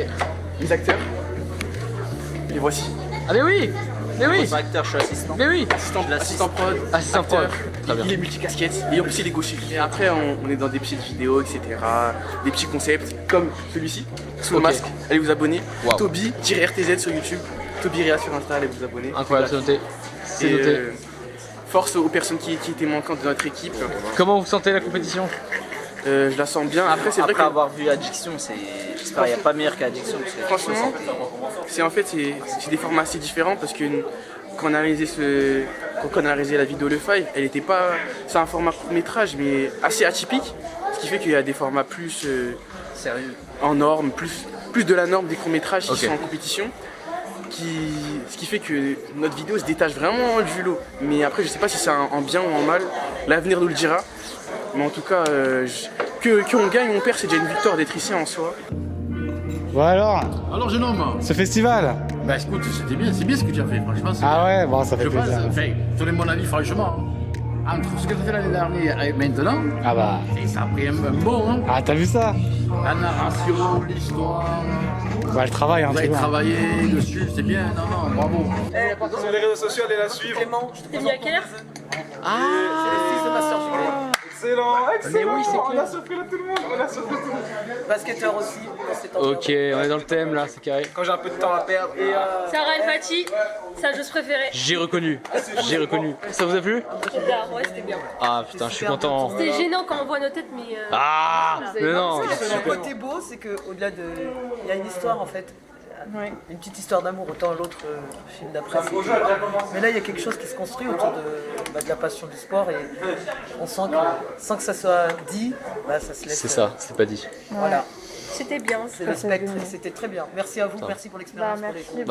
Les acteurs. Les voici. Ah mais oui. Mais oui. Acteur, je suis assistant. Mais oui. Assistant prod. Assistant prod. Très bien. Il est multicasquette et en plus il est gaucher. Et après on est dans des petites vidéos, etc. Des petits concepts comme celui-ci, sous le masque. Allez vous abonner. Wow. Toby-RTZ sur YouTube. Toby Réa sur Insta, allez vous abonner. Incroyable, c'est noté. C'est noté. Force aux personnes qui étaient manquantes de notre équipe. Comment vous sentez la compétition? Je la sens bien. Après c'est vrai Après avoir vu Addiction, j'espère qu'il n'y a pas meilleur qu'Addiction. Franchement, c'est des formats assez différents parce que quand on a réalisé la vidéo Le Five, elle était pas. C'est un format court métrage mais assez atypique, ce qui fait qu'il y a des formats plus sérieux, en norme, plus de la norme des courts métrages qui sont en compétition. Ce qui fait que notre vidéo se détache vraiment du lot. Mais après je sais pas si c'est en bien ou en mal, l'avenir nous le dira. Mais en tout cas, qu'on gagne ou on perd, c'est déjà une victoire d'être ici en soi. Bon alors jeune homme. Ce festival. Bah écoute, c'était bien, c'est bien ce que tu as fait, franchement. Ah ouais, bon ça fait je plaisir. pense, enfin, donner mon avis franchement. Entre ce que tu as fait l'année dernière et maintenant, ah bah. Et ça a pris un bon. Hein. Ah t'as vu ça? La narration, l'histoire. Bah le travail, hein. Vous avez travaillé dessus, c'est bien, non, bravo. Sur les réseaux sociaux, allez la suivre. Clément, t'es venu à quelle heure? C'est les fils de Master Julie. Excellent. Mais oui, c'est on a surpris tout le monde, Basketteur aussi. Ok, on est dans le thème là, c'est carré. Quand j'ai un peu de temps à perdre. Et Sarah El Fati, sa joueuse préférée. J'ai reconnu. Ça vous a plu? Ouais, c'était bien. Ah putain, je suis content. C'était gênant quand on voit nos têtes, mais. Ah mais non. Le côté beau, c'est qu'au-delà de. Il y a une histoire en fait. Une petite histoire d'amour, autant l'autre film d'après. Mais là, il y a quelque chose qui se construit autour de la passion du sport et on sent que sans que ça soit dit, ça se laisse. C'est ça, c'est pas dit. Voilà. C'était bien. C'est le spectre, c'était très bien. Merci à vous, merci pour l'expérience.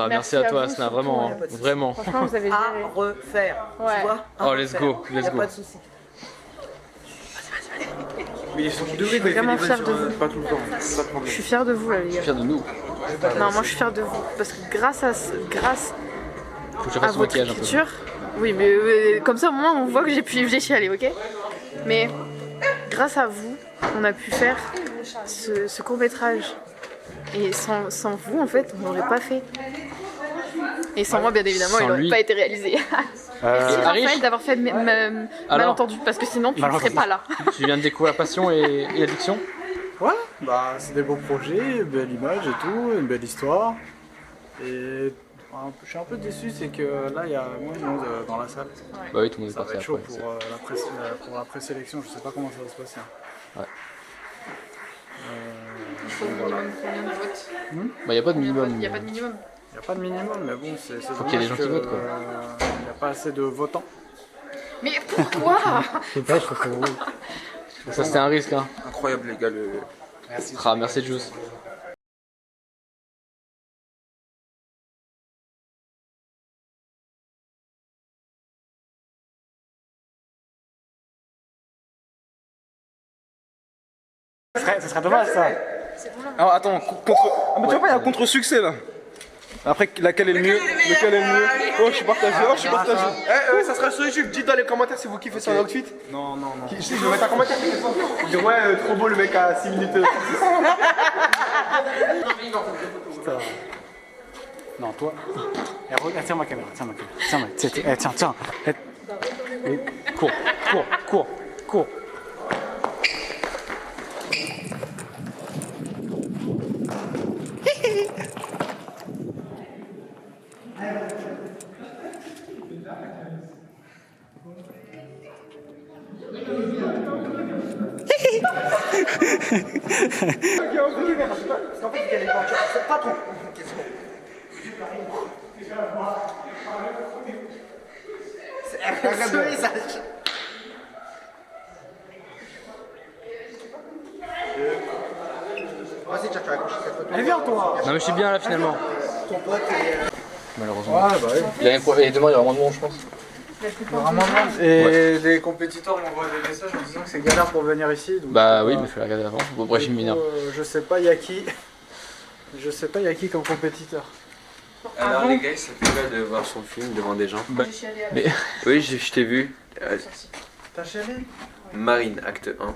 Merci à toi, Asna, vraiment. Vraiment. Franchement, vous avez à refaire. Ouais. Tu vois, oh, let's go, let's go. Pas de soucis. Mais je suis vraiment fière de vous. Pas tout le temps. Je suis fière de vous là, les gars. Je suis fier de nous. Non, moi je suis fière de vous parce que grâce à votre écriture, oui, mais comme ça au moins on voit que j'ai chialé, ok? Mais grâce à vous, on a pu faire ce court métrage. Et sans vous, en fait, on l'aurait pas fait. Et sans moi, bien évidemment, il n'aurait pas été réalisé. Merci Raphaël d'avoir fait malentendu, parce que sinon tu ne serais pas là. Tu viens de découvrir Passion et Addiction? Ouais, bah c'est des beaux projets, belle image et tout, une belle histoire. Et je suis un peu déçu, c'est que là il y a moins de monde dans la salle. Bah oui, tout le monde est parti. Ça va être chaud pour la présélection, je sais pas comment ça va se passer. Ouais. Il faut combien de votes? Bah y a pas de minimum. Il n'y a pas de minimum. Il n'y a pas de minimum, mais bon, c'est faut qu'il y ait des gens qui votent quoi. Il n'y a pas assez de votants. Mais pourquoi? Je sais pas, je trouve ça c'était un risque hein. Incroyable les gars Merci. Merci Juice. Ça serait dommage ça. Alors attends, mais tu vois pas, il y a un contre-succès là. Après, laquelle est le mieux? Lequel est le mieux? Oh, je suis partagé, ça sera sur YouTube. Dites dans les commentaires si vous kiffez son outfit. Non. Je vais mettre un commentaire. Je dis ouais, trop beau le mec à 6 minutes. Non, toi. Tiens ma caméra, tiens. Cours. Pas trop. Vas-y, tu as accroché cette photo. Allez, viens toi. Non mais je suis bien là finalement. Ton pote est... Malheureusement. Ouais, bah oui. Et demain il y aura moins de monde je pense. Et les compétiteurs m'envoient des messages en disant que c'est galère pour venir ici. Donc, bah oui, mais il faut la regarder avant. Bon, bref, il m'énerve. Je sais pas, il y a qui. Je sais pas, il y a qui comme compétiteur? Alors les gars, ça fait quoi de voir son film devant des gens? Mais... Oui, je t'ai vu. T'as chialé? Marine, acte 1,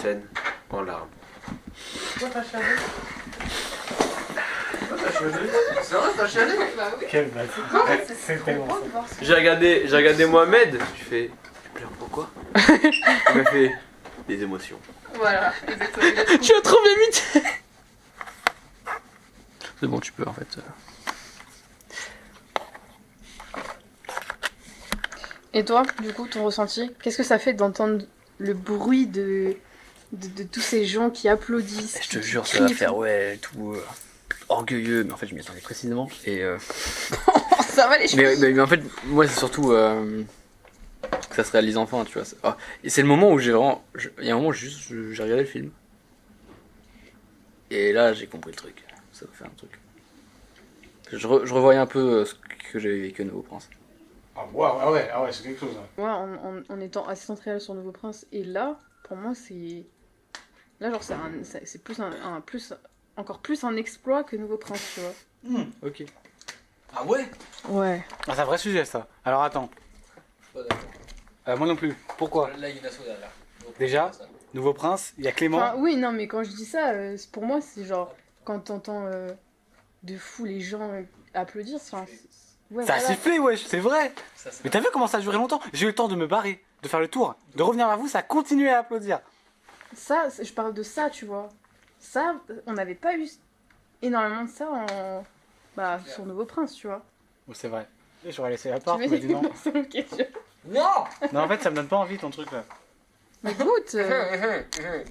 scène en larmes. Pourquoi t'as chialé? C'est vrai, t'as chialé? Bah oui. Quel bâtard. C'est tellement ça. J'ai regardé Mohamed, je fais, tu pleures pourquoi? Il m'a fait des émotions. Voilà, exactement. Tu as trop bien vite. C'est bon, tu peux en fait. Et toi, du coup, ton ressenti? Qu'est-ce que ça fait d'entendre le bruit de tous ces gens qui applaudissent? Je te jure, ça va faire ouais, tout orgueilleux, mais en fait, je m'y attendais précisément. Et ça va les choses. Mais en fait, moi, c'est surtout que ça se réalise enfin, tu vois. Oh, et c'est le moment où j'ai vraiment. Il y a un moment où j'ai regardé le film. Et là, j'ai compris le truc. Ça va faire un truc. Je revoyais un peu ce que j'avais vécu à Nouveau Prince. Ah ouais, c'est quelque chose. Ouais, en étant assistante réelle sur Nouveau Prince, et là, pour moi, c'est. Là, genre, c'est plus encore plus un exploit que Nouveau Prince, tu vois. Ok. Ah ouais? Ouais. Ah, c'est un vrai sujet, ça. Alors attends. Moi non plus. Pourquoi? Là, il y a une asso derrière. Déjà, Nouveau Prince, il y a Clément. Enfin, oui, non, mais quand je dis ça, pour moi, c'est genre, quand t'entends de fou les gens applaudir, enfin. Ouais, Ça a voilà. sifflé, wesh, c'est vrai. Mais t'as vu comment ça a duré longtemps? J'ai eu le temps de me barrer, de faire le tour, de revenir vers vous, ça a continué à applaudir. Ça, je parle de ça, tu vois. Ça, on n'avait pas eu énormément de ça sur Nouveau Prince, tu vois. Oh, c'est vrai. Et j'aurais laissé la part, Tu tu m'as dit non. Non. Non, en fait, ça me donne pas envie ton truc là. Mais goûte.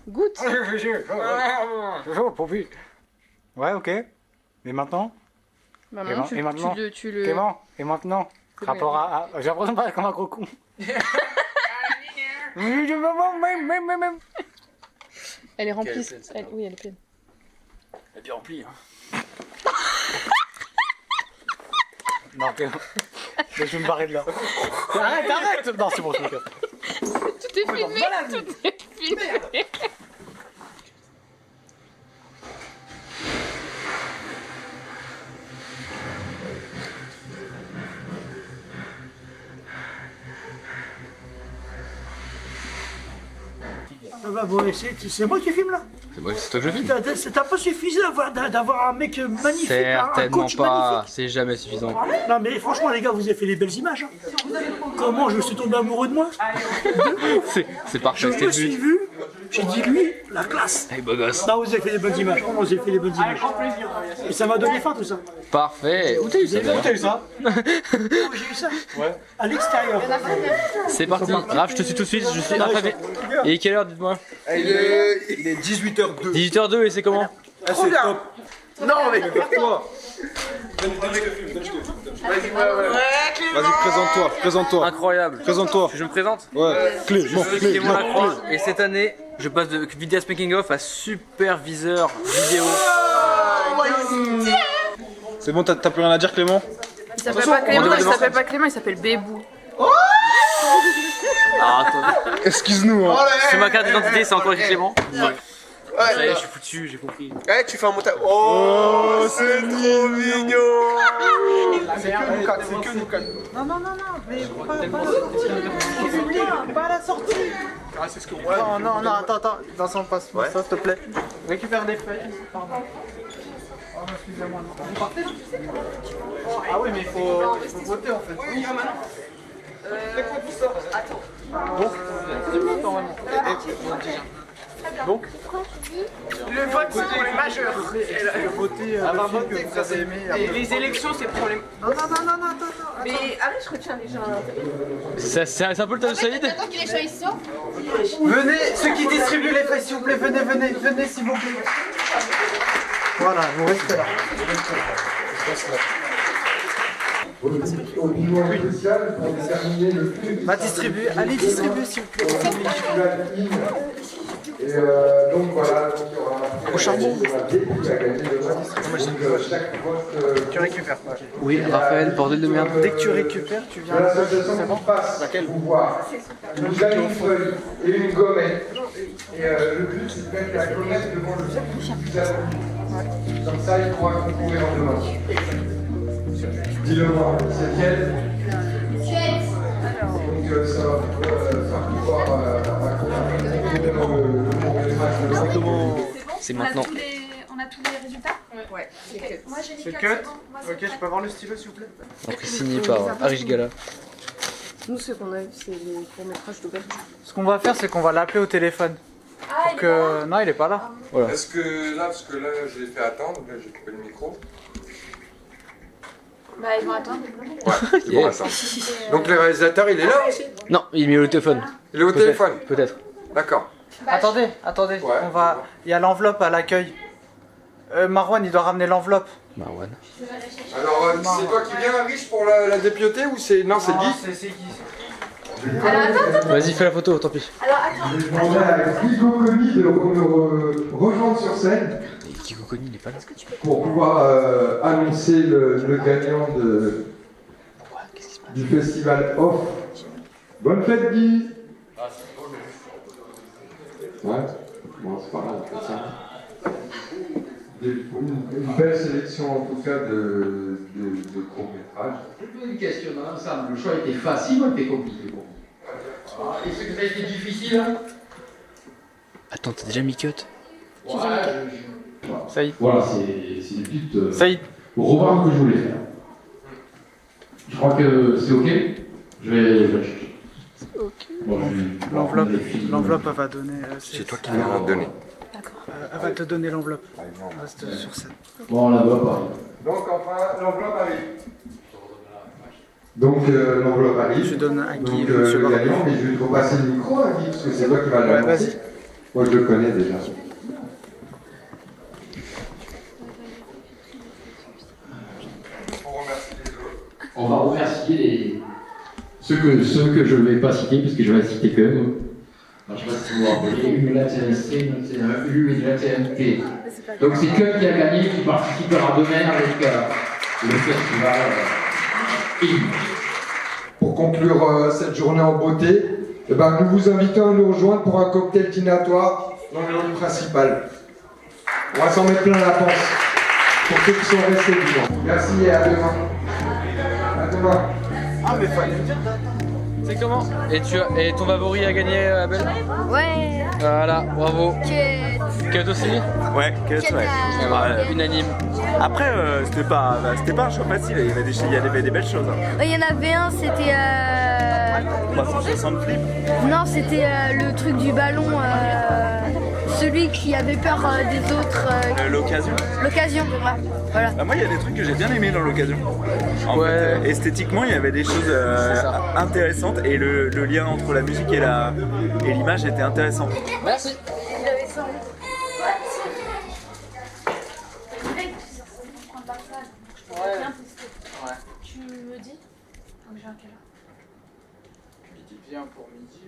Goûte. Ouais, ok. Et maintenant? Bah maintenant, et maintenant tu le... Clément, et maintenant? C'est Rapport à... J'ai l'impression de parler comme un gros con. Elle est remplie. Elle est pleine, celle-là. Oui, elle est pleine. Elle est bien remplie. Hein. Non, Clément. Je vais me barrer de là. Arrête. Non, c'est bon, je me casse. Tout est filmé. Tout est filmé. Bah bon, c'est moi qui filme là. C'est toi que je filme. T'as pas suffi d'avoir un mec magnifique, un Certainement coach pas, magnifique. c'est jamais suffisant. Non mais franchement les gars, vous avez fait des belles images. Hein. Comment je suis tombé amoureux de moi? C'est parfait, Je c'était me le suis but. vu, j'ai dit lui, la classe. Hey, beau gosse. Non, vous avez fait des bonnes images, vraiment, vous avez fait des bonnes images. Et ça m'a donné faim tout ça. Parfait. Où t'as eu ça? Où t'as eu ça? Où j'ai eu ça? Ouais. À l'extérieur. C'est parti. Raph, je te suis tout de suite, je suis affamé. Et quelle heure, dites-moi? Il est 18h02. 18h02 et c'est comment? Ah, c'est top. Non, mais toi. Vas-y, présente-toi. Incroyable. Présente-toi. Je me présente? Ouais. Clément Lacroix. Et cette année, je passe de vidéaste making of à superviseur vidéo. C'est bon, t'as plus rien à dire, Clément? Il s'appelle pas Clément, il s'appelle Bébou. Ah, attends. Excuse-nous. Hein. Sur ma carte d'identité, c'est encore écrit Clément. Ouais. Ça y est, je suis foutu, j'ai compris. Ouais, tu fais un montage. Oh, c'est trop mignon. C'est que nous quatre. Non, mais pas à la sortie. Ah, c'est ce que Non, attends, dans son passe, ça, s'il te plaît. Récupère des feuilles. Pardon. Oh, excusez-moi. Vous partez? Ah oui, mais il faut voter en fait. Oui, maintenant. Attends. Donc, le vote c'est pour les majeurs. Et les élections c'est pour les. Non, attends. Mais arrête, je retiens les gens. C'est un peu le tas de Saïd? Attends que les gens ils sortent. Venez, ceux qui distribuent les feuilles, s'il vous plaît, venez s'il vous plaît. Voilà, vous restez là. Au bilan spécial pour déterminer le flux. Va distribuer, allez distribuer s'il vous plaît. Et donc voilà, donc il y aura au charbon. Tu récupères pas. Oui, Raphaël, bordel de merde. Dès que tu récupères, tu viens. L'association qui passe vous voir une feuille et une gommette. Et le but c'est de mettre la gommette devant le Comme ça, il pourra concourir demain. Dis-le-moi, c'est lequel? Donc ça va faire pouvoir accompagner le court-métrage de C'est maintenant. On a tous les résultats? Ouais. Moi j'ai C'est les cut. 4. Ok, je peux avoir le stylo s'il vous plaît? Donc signé par Arish Gala. Nous, ce qu'on a vu, c'est le court-métrage d'ouverture. Ce qu'on va faire, c'est qu'on va l'appeler au téléphone. Pour que... Non, il est pas là. Voilà. Est-ce que là, parce que là, je l'ai fait attendre, là, j'ai coupé le micro. Bah, ils vont attendre. Ouais, ils vont attendre. Donc le réalisateur, il est là aussi? Non, il est mis au téléphone. Il est au téléphone? Peut-être. D'accord. Attendez, on va... Il y a l'enveloppe à l'accueil. Marwan, il doit ramener l'enveloppe. Marwan. Alors, c'est toi qui viens, Rich, pour la dépioter ou c'est... Non, c'est Guy? C'est Guy. Alors attends. Vas-y, fais la photo, tant pis. Alors attends. Je demandais à Guy Coconi de me rejoindre sur scène. Et Guy Coconi, il est pas là. Pour pouvoir annoncer le gagnant du festival Off. Bonne fête, Guy! Ouais, bon, c'est pas grave, comme ça. Une belle sélection en tout cas de courts-métrages. Je pose une question dans l'ensemble. Le choix était facile ou était compliqué pour vous? Est-ce que ça a été difficile? Attends, t'as déjà mis cut? Ça y est. Voilà, c'est des petites Ça y est. remarques que je voulais faire. Je crois que c'est ok. Je vais le chercher. Bon, L'enveloppe, elle va donner... C'est toi qui vas la donner. Elle va te donner l'enveloppe. Reste sur scène. Bon, on la voit pas. Donc enfin, l'enveloppe arrive. Donc l'enveloppe arrive. Je donne à Guy. Donc le gagnant, mais je vais te repasser le micro à Guy, parce que c'est toi qui vas l'annoncer. Vas-y. Moi je le connais déjà. On va remercier ceux que je ne vais pas citer, parce que je vais citer quand même. Alors, je ne sais pas si vous vous rappelez, Ulu et de la TNT. Donc c'est Cut qui a gagné, qui participera demain avec le festival. Pour conclure cette journée en beauté, eh ben, nous vous invitons à nous rejoindre pour un cocktail dînatoire dans le lobby principal. On va s'en mettre plein la panse pour ceux qui sont restés vivants. Merci et à demain. À demain. Ah mais fallait me dire. C'est comment? Et ton favori a gagné, Abel? Ouais. Voilà, bravo. Cut aussi? Ouais, Cut, ouais. Unanime. Après, c'était pas un choix facile, il y avait des belles choses. Hein. Il y en avait un, c'était... 360 flips. Non, c'était le truc du ballon, celui qui avait peur des autres. L'occasion. L'occasion, ouais. Voilà. Bah, moi, il y a des trucs que j'ai bien aimés dans l'occasion. En fait, esthétiquement, il y avait des choses intéressantes et le lien entre la musique et l'image était intéressant. Merci. Tu me dis? Donc j'ai un quelle heure? Midi, viens pour midi.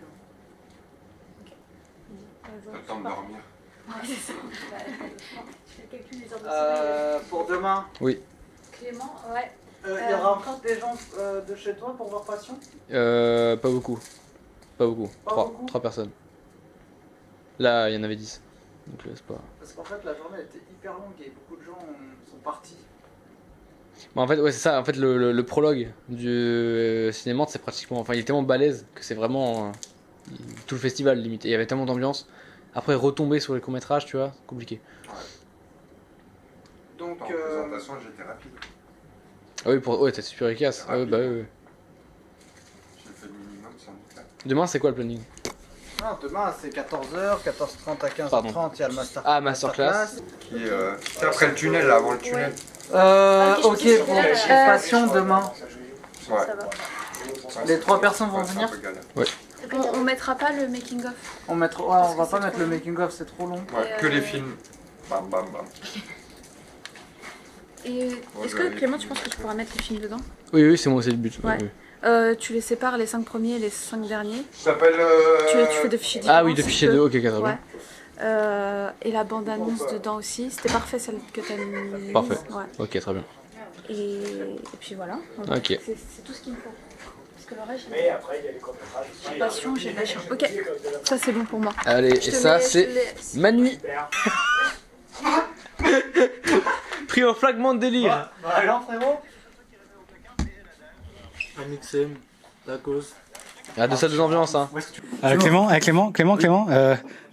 T'as le temps de dormir. Ouais, c'est ça. Tu fais le calcul des heures de Pour demain. Oui. Clément, ouais. Il y aura encore des gens de chez toi pour voir Passion? Pas beaucoup. Pas beaucoup. Pas beaucoup 3 personnes. Là, il y en avait 10. Donc c'est pas... Parce qu'en fait, la journée était hyper longue et beaucoup de gens sont partis. Bah en fait, ouais, c'est ça. En fait, le prologue du cinéma, c'est pratiquement... Enfin, il est tellement balèze que c'est vraiment... tout le festival, limite. Et il y avait tellement d'ambiance. Après, retomber sur les courts-métrages, tu vois, compliqué. Donc, en présentation, j'étais rapide. Ah oui, ouais, t'es super efficace. Ah oui, bah oui. J'ai fait le minimum sans doute là. Demain, c'est quoi le planning? Non, demain c'est 14h, 14h30 à 15h30, il y a le masterclass. Ah, masterclass. Qui c'est après le tunnel, là, avant le tunnel. Ok, pour Passion demain. Ouais. Les 3 personnes vont venir? Ouais. On mettra pas le making of. On va pas mettre le making of, c'est trop long. Ouais, que les films. Bam bam bam. Et est-ce que Clément, tu penses que tu pourras mettre les films dedans? Oui, c'est moi, c'est le but. Ouais. Oui. Tu les sépares, les 5 premiers et les 5 derniers. Ça s'appelle. Tu fais 2 fichiers différents. Ah oui, 2 fichiers de. Ok, 4 ouais. Et la bande-annonce dedans aussi. C'était parfait celle que t'as mis. Parfait. Ouais. Ok, très bien. Et puis voilà. Ok. C'est tout ce qu'il me faut. Parce que le reste, Mais après, il y a les courts-métrages aussi. Passion, j'ai lâché. Ok, ça c'est bon pour moi. Allez, et ça, c'est Manu. Pris en fragment de délire. Alors frérot Amixem, Tacos. Il y a deux salles d'ambiance hein. Clément,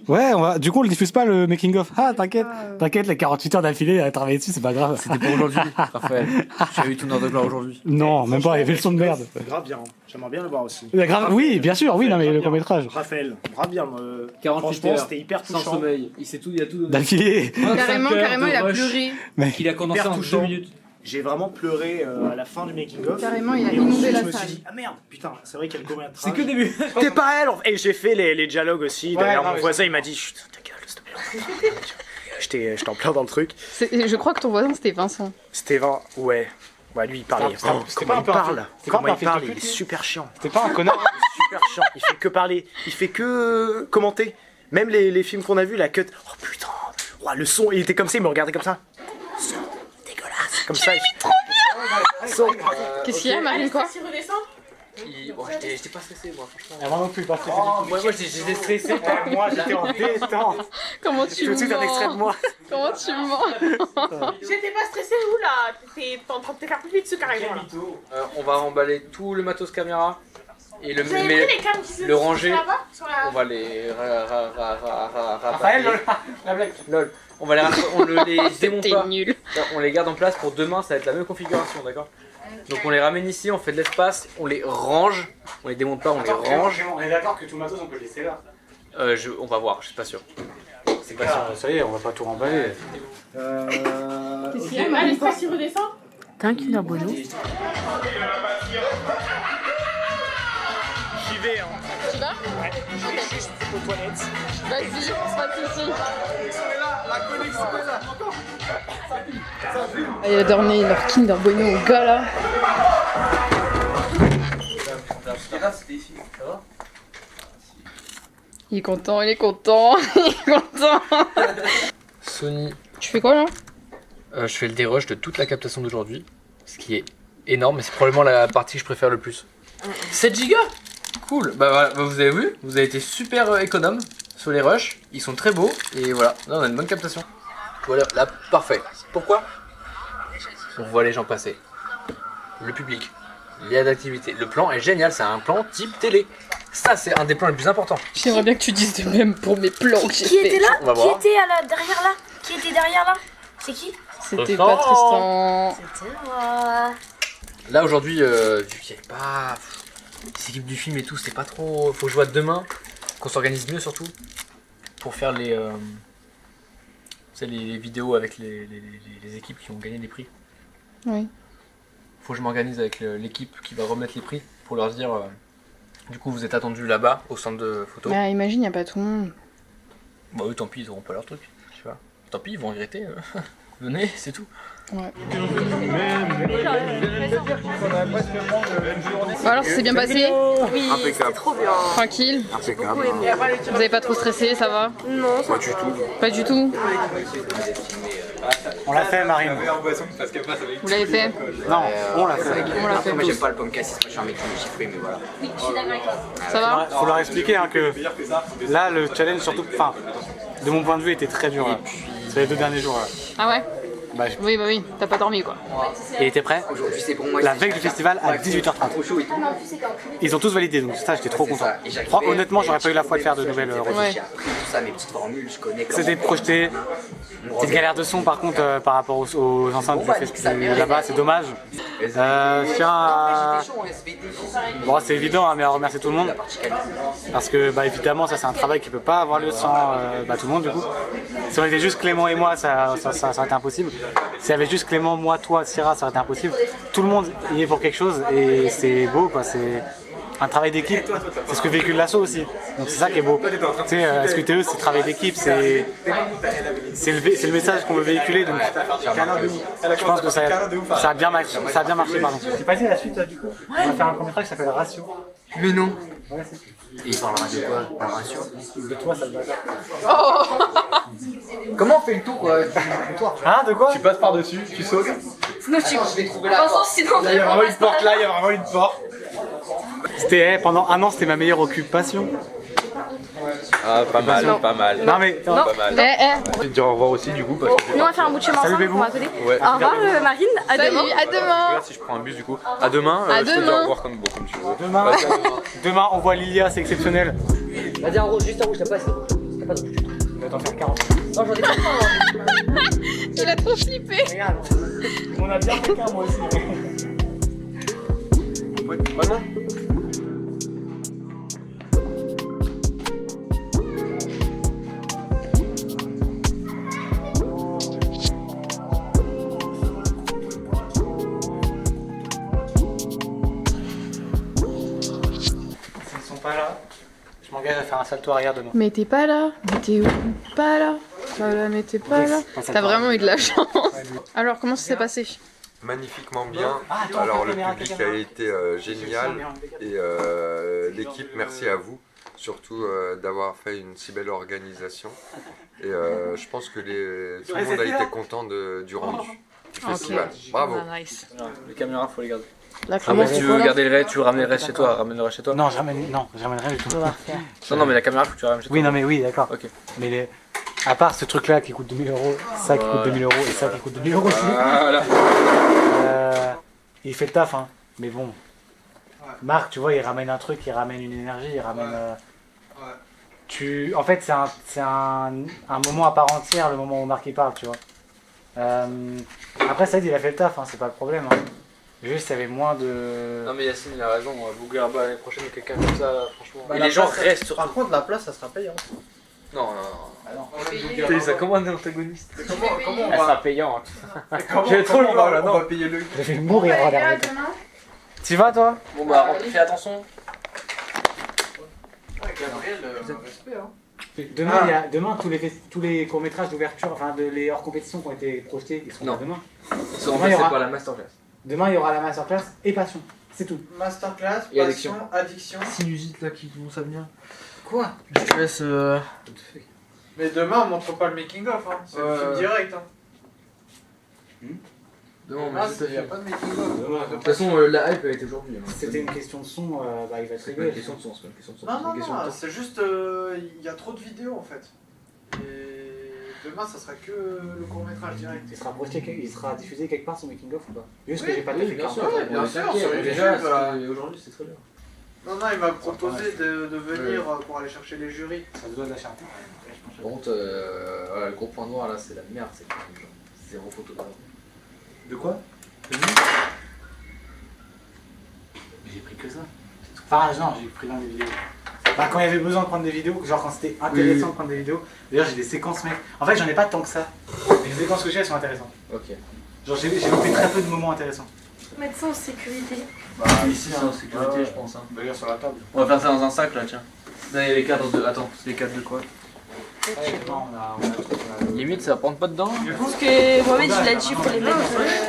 ouais, du coup on le diffuse pas le making of. Ah t'inquiète, les 48 heures d'affilée à travailler dessus, c'est pas grave. C'était pour aujourd'hui, Raphaël. J'ai eu tout l'heure de gloire aujourd'hui. Non, même pas, il y avait le son de merde. Grave bien, j'aimerais bien le voir aussi. Oui, bien sûr, oui, non mais le court-métrage. Raphaël, grave bien. 48 heures, c'était hyper touchant. sans sommeil, il sait tout, il y a tout. D'affilée. Carrément, il a pleuré. Il a condensé en 2 minutes. J'ai vraiment pleuré à la fin du making-of. Carrément, il a Et inondé ensuite, la je me suis salle. dit, ah merde, putain, c'est vrai qu'il y a le court-métrage. C'est que le début. T'es pas elle. Et j'ai fait les dialogues aussi. D'ailleurs, non, mon mais voisin, il m'a dit, chut, ta gueule, s'il te plaît. J'étais en plein dans le truc. Je crois que ton voisin, c'était Vincent. C'était ouais. Ouais, lui, il parlait. Comment il parle. Comment il parle, il est super chiant. T'es pas un connard. Super chiant. Il fait que parler. Il fait que commenter. Même les films qu'on a vus, la cut. Oh putain. Ouais, le son, il était comme ça, il me regardait comme ça. Son dégueulasse. Comme ça. Trop bien. Qu'est-ce qu'il y a, Marine, quoi? J'étais pas stressé, moi, franchement. Moi non plus, pas stressé. Moi, j'étais stressé. Moi, j'étais en détente. Comment tu Tout de suite, un extrait de moi. Comment tu mens? J'étais pas stressée, où là? T'es en train de te faire plus vite ce carrément là. On va remballer tout le matos caméra. Et Vous avez pris les cams qui se le ranger, là-bas sur la... on va les Raphaël, la blague. lol. On va les démonte T'es pas. nul. On les garde en place pour demain, ça va être la même configuration, d'accord? Donc on les ramène ici, on fait de l'espace, on les range, on les démonte pas, on les range. On est d'accord que tout le matos on peut le laisser là. On va voir, je suis pas sûr. C'est pas sûr. Ça y est, on va pas tout remballer. Qu'est-ce qu'il y a, Ah, Marine, quoi? l'espace il redescend? T'as un cul d'abonné. J'y vais, hein. Tu vas? Ouais, je vais juste aux toilettes. Vas-y, pas de soucis. La connexion est là. Il a donné leur Kinder Bueno au gars là. Il est content, il est content, il est content. Sony. Tu fais quoi là? Je fais le dérush de toute la captation d'aujourd'hui, ce qui est énorme, mais c'est probablement la partie que je préfère le plus. 7 gigas. Cool. Bah voilà, vous avez vu, vous avez été super économe sur les rushs, ils sont très beaux, et voilà, là on a une bonne captation. Voilà, là, parfait. Pourquoi? On voit les gens passer. Le public, il y a d'activité. Le plan est génial, c'est un plan type télé. Ça, c'est un des plans les plus importants. J'aimerais bien que tu dises de même pour mes plans que j'ai Qui fait. était là? On va Qui voir. était derrière là? Qui était derrière là? C'est qui? C'était pas Tristan. C'était moi. Là aujourd'hui, vu qu'il n'y avait pas les équipes du film et tout, c'était pas trop. Faut que je vois demain, qu'on s'organise mieux surtout, pour faire les vidéos avec les équipes qui ont gagné des prix. Oui. Faut que je m'organise avec l'équipe qui va remettre les prix pour leur dire du coup vous êtes attendus là-bas au centre de photo. Bah imagine, y a pas tout le monde. Bah eux tant pis, ils auront pas leur truc, tu vois. Tant pis, ils vont regretter. Venez, c'est tout. Ouais. Bon, alors ça s'est bien passé? Oui, c'était trop bien. Tranquille? Beaucoup aimé. Vous avez pas trop stressé, ça va? Non, Pas du tout. Pas du tout? On l'a fait, Marine. Vous l'avez fait? Non, on l'a fait. On l'a fait Moi tous. j'aime pas le pomme cassis, moi je suis un mec qui chiffré, mais voilà. Oui, je suis d'accord avec toi. Ça va? Faut leur expliquer hein, que là, le challenge, surtout, enfin, de mon point de vue, était très dur. Là. C'est les 2 derniers jours. Là. Ah ouais? Bah, Oui, bah oui, t'as pas dormi quoi. il était prêt la veille du festival à 18h30. Ils ont tous validé, donc ça j'étais trop content. Honnêtement, j'aurais pas eu la foi de faire de nouvelles retours. Ouais. C'était projeté. Petite galère de son par contre par rapport aux enceintes du festival là-bas, c'est dommage. Je tiens à... Bon, c'est évident, hein, mais à remercier tout le monde. Parce que bah, évidemment, ça c'est un travail qui peut pas avoir lieu sans tout le monde du coup. Si on était juste Clément et moi, ça aurait été impossible. S'il y avait juste Clément, moi, toi, Syrah, ça aurait été impossible. Tout le monde y est pour quelque chose et c'est beau quoi. C'est un travail d'équipe, c'est ce que véhicule l'assaut aussi. Donc c'est ça qui est beau. Tu sais, SQTE c'est travail d'équipe, c'est le message qu'on veut véhiculer. Donc je pense que ça a bien marché. Pardon. C'est passé à la suite du coup. On va faire un court-métrage qui s'appelle Ratio. Mais non. Ouais, Et il parlera de quoi? Par ratio? de toi, ça te va. Oh. Comment on fait le tour Hein, de quoi? Tu passes par-dessus, tu sautes. Sinon, tu je vais trouver la Vincent, sinon, Là, il y a vraiment une porte là, il y a vraiment une porte. C'était pendant un an, c'était ma meilleure occupation. Ah, pas mal, Non. pas mal. Non, mais Non. Pas mal. Eh. Je vais te dire au revoir aussi du coup parce que. Nous on va faire un bout de chemin Salut, ensemble Bébou. pour à côté. Ouais. Au revoir Marine, à Salut, demain. à demain. Regarde si je prends un bus du coup. À demain, À je te dis demain. au revoir comme tu veux. demain, Vas-y, à demain. demain, on voit Lilia, c'est exceptionnel. Vas-y, en rouge, juste en rouge, t'as pas de rouge. On va t'en faire 40. Non, j'en ai pas. Il a trop flippé. Regarde, on a bien fait qu'un, moi aussi. Maintenant. S'ils sont pas là, je m'engage à faire un salto arrière demain. Mais t'es pas là. Mais t'es où? Pas là. Pas là, mais t'es pas là. T'as vraiment eu de la chance. Alors, comment ça s'est passé? Magnifiquement bien. Ah, attends, Alors le caméra, public caméra. a été génial et l'équipe, merci à vous. Surtout d'avoir fait une si belle organisation. Et je pense que tout le monde a été content du rendu du festival. Bravo. Ah, nice. Les caméras, faut les garder. La Après, caméra, si c'est tu quoi, veux là garder le reste, tu le ramènerais chez toi. Ramènerais chez toi. Non, je ramène rien du tout. Non, mais la caméra, faut que tu la ramènes chez toi. Oui, non, mais oui, d'accord. Ok. Mais à part ce truc-là qui coûte 2000 euros, ça qui coûte 2000 euros et ça qui coûte 2000 euros aussi. Voilà. Il fait le taf, hein. Mais bon. Marc, tu vois, il ramène un truc, il ramène une énergie, il ramène. En fait, c'est un moment à part entière, le moment où Marc il parle, tu vois. Après, Saïd, il a fait le taf, hein, c'est pas le problème. Hein. Juste, il y avait moins de. Non, mais Yacine, il a raison. Bouglera l'année prochaine, quelqu'un comme ça, franchement. Bah, Et la les gens place, restent surtout. Par contre, la place, ça sera payant. Non, non, Ah non. non. Ça commande un antagoniste. Comment on Elle va... sera payante. Comment, J'ai trop le comment mal là, on non. va payer le... Je vais mourir en regardant. Tu vas, toi? Bon, bah, fais attention. respect, hein. Demain, tous les courts-métrages d'ouverture, enfin les hors-compétitions qui ont été projetés, ils seront Non. pas demain. En Demain, fait, il y c'est aura- pas la masterclass. Demain, il y aura la masterclass et passion. C'est tout. Masterclass, Et passion, addiction. Sinusite là qui commence à venir. Quoi? Je te laisse. Mais demain, on montre pas le making-of, hein. C'est le film direct, hein. Non, Demain, il n'y a pas de making-of. De toute façon, la hype a été aujourd'hui. hein. C'était une question de son, il va être C'est pas réglé. une question de son, c'est pas une question de son. Non, c'est non, une question de non, temps. c'est juste, il y a trop de vidéos en fait. Et demain, ça sera que le court-métrage direct. Il sera diffusé quelque part son making-of ou pas? Juste que Oui, j'ai pas Oui, fait bien sûr. Ouais, bien sûr, T'inquiète, sur déjà, YouTube, voilà. aujourd'hui, c'est très bien. Non, non, il m'a proposé de venir pour aller chercher les jurys. Ça doit de la charpente. Par contre, voilà, le gros point noir là, c'est la merde, c'est que genre, zéro photo d'avant. De quoi? Mais j'ai pris que ça. Enfin, non, j'ai pris l'un des vidéos. Bah, quand il y avait besoin de prendre des vidéos, genre quand c'était intéressant de prendre des vidéos. D'ailleurs, j'ai des séquences, mec. En fait, j'en ai pas tant que ça. Mais les séquences que j'ai, elles sont intéressantes. Ok. Genre, j'ai loupé très peu de moments intéressants. Mettre ça en sécurité. Bah, ici, en sécurité, je pense. Hein. D'ailleurs, sur la table. On va faire ça dans un sac là, tiens. Là, il y a les cadres de. Attends, c'est les cadres de quoi? Limite, ça prend pas dedans. Je pense que Mohamed il a dit pour les mettre.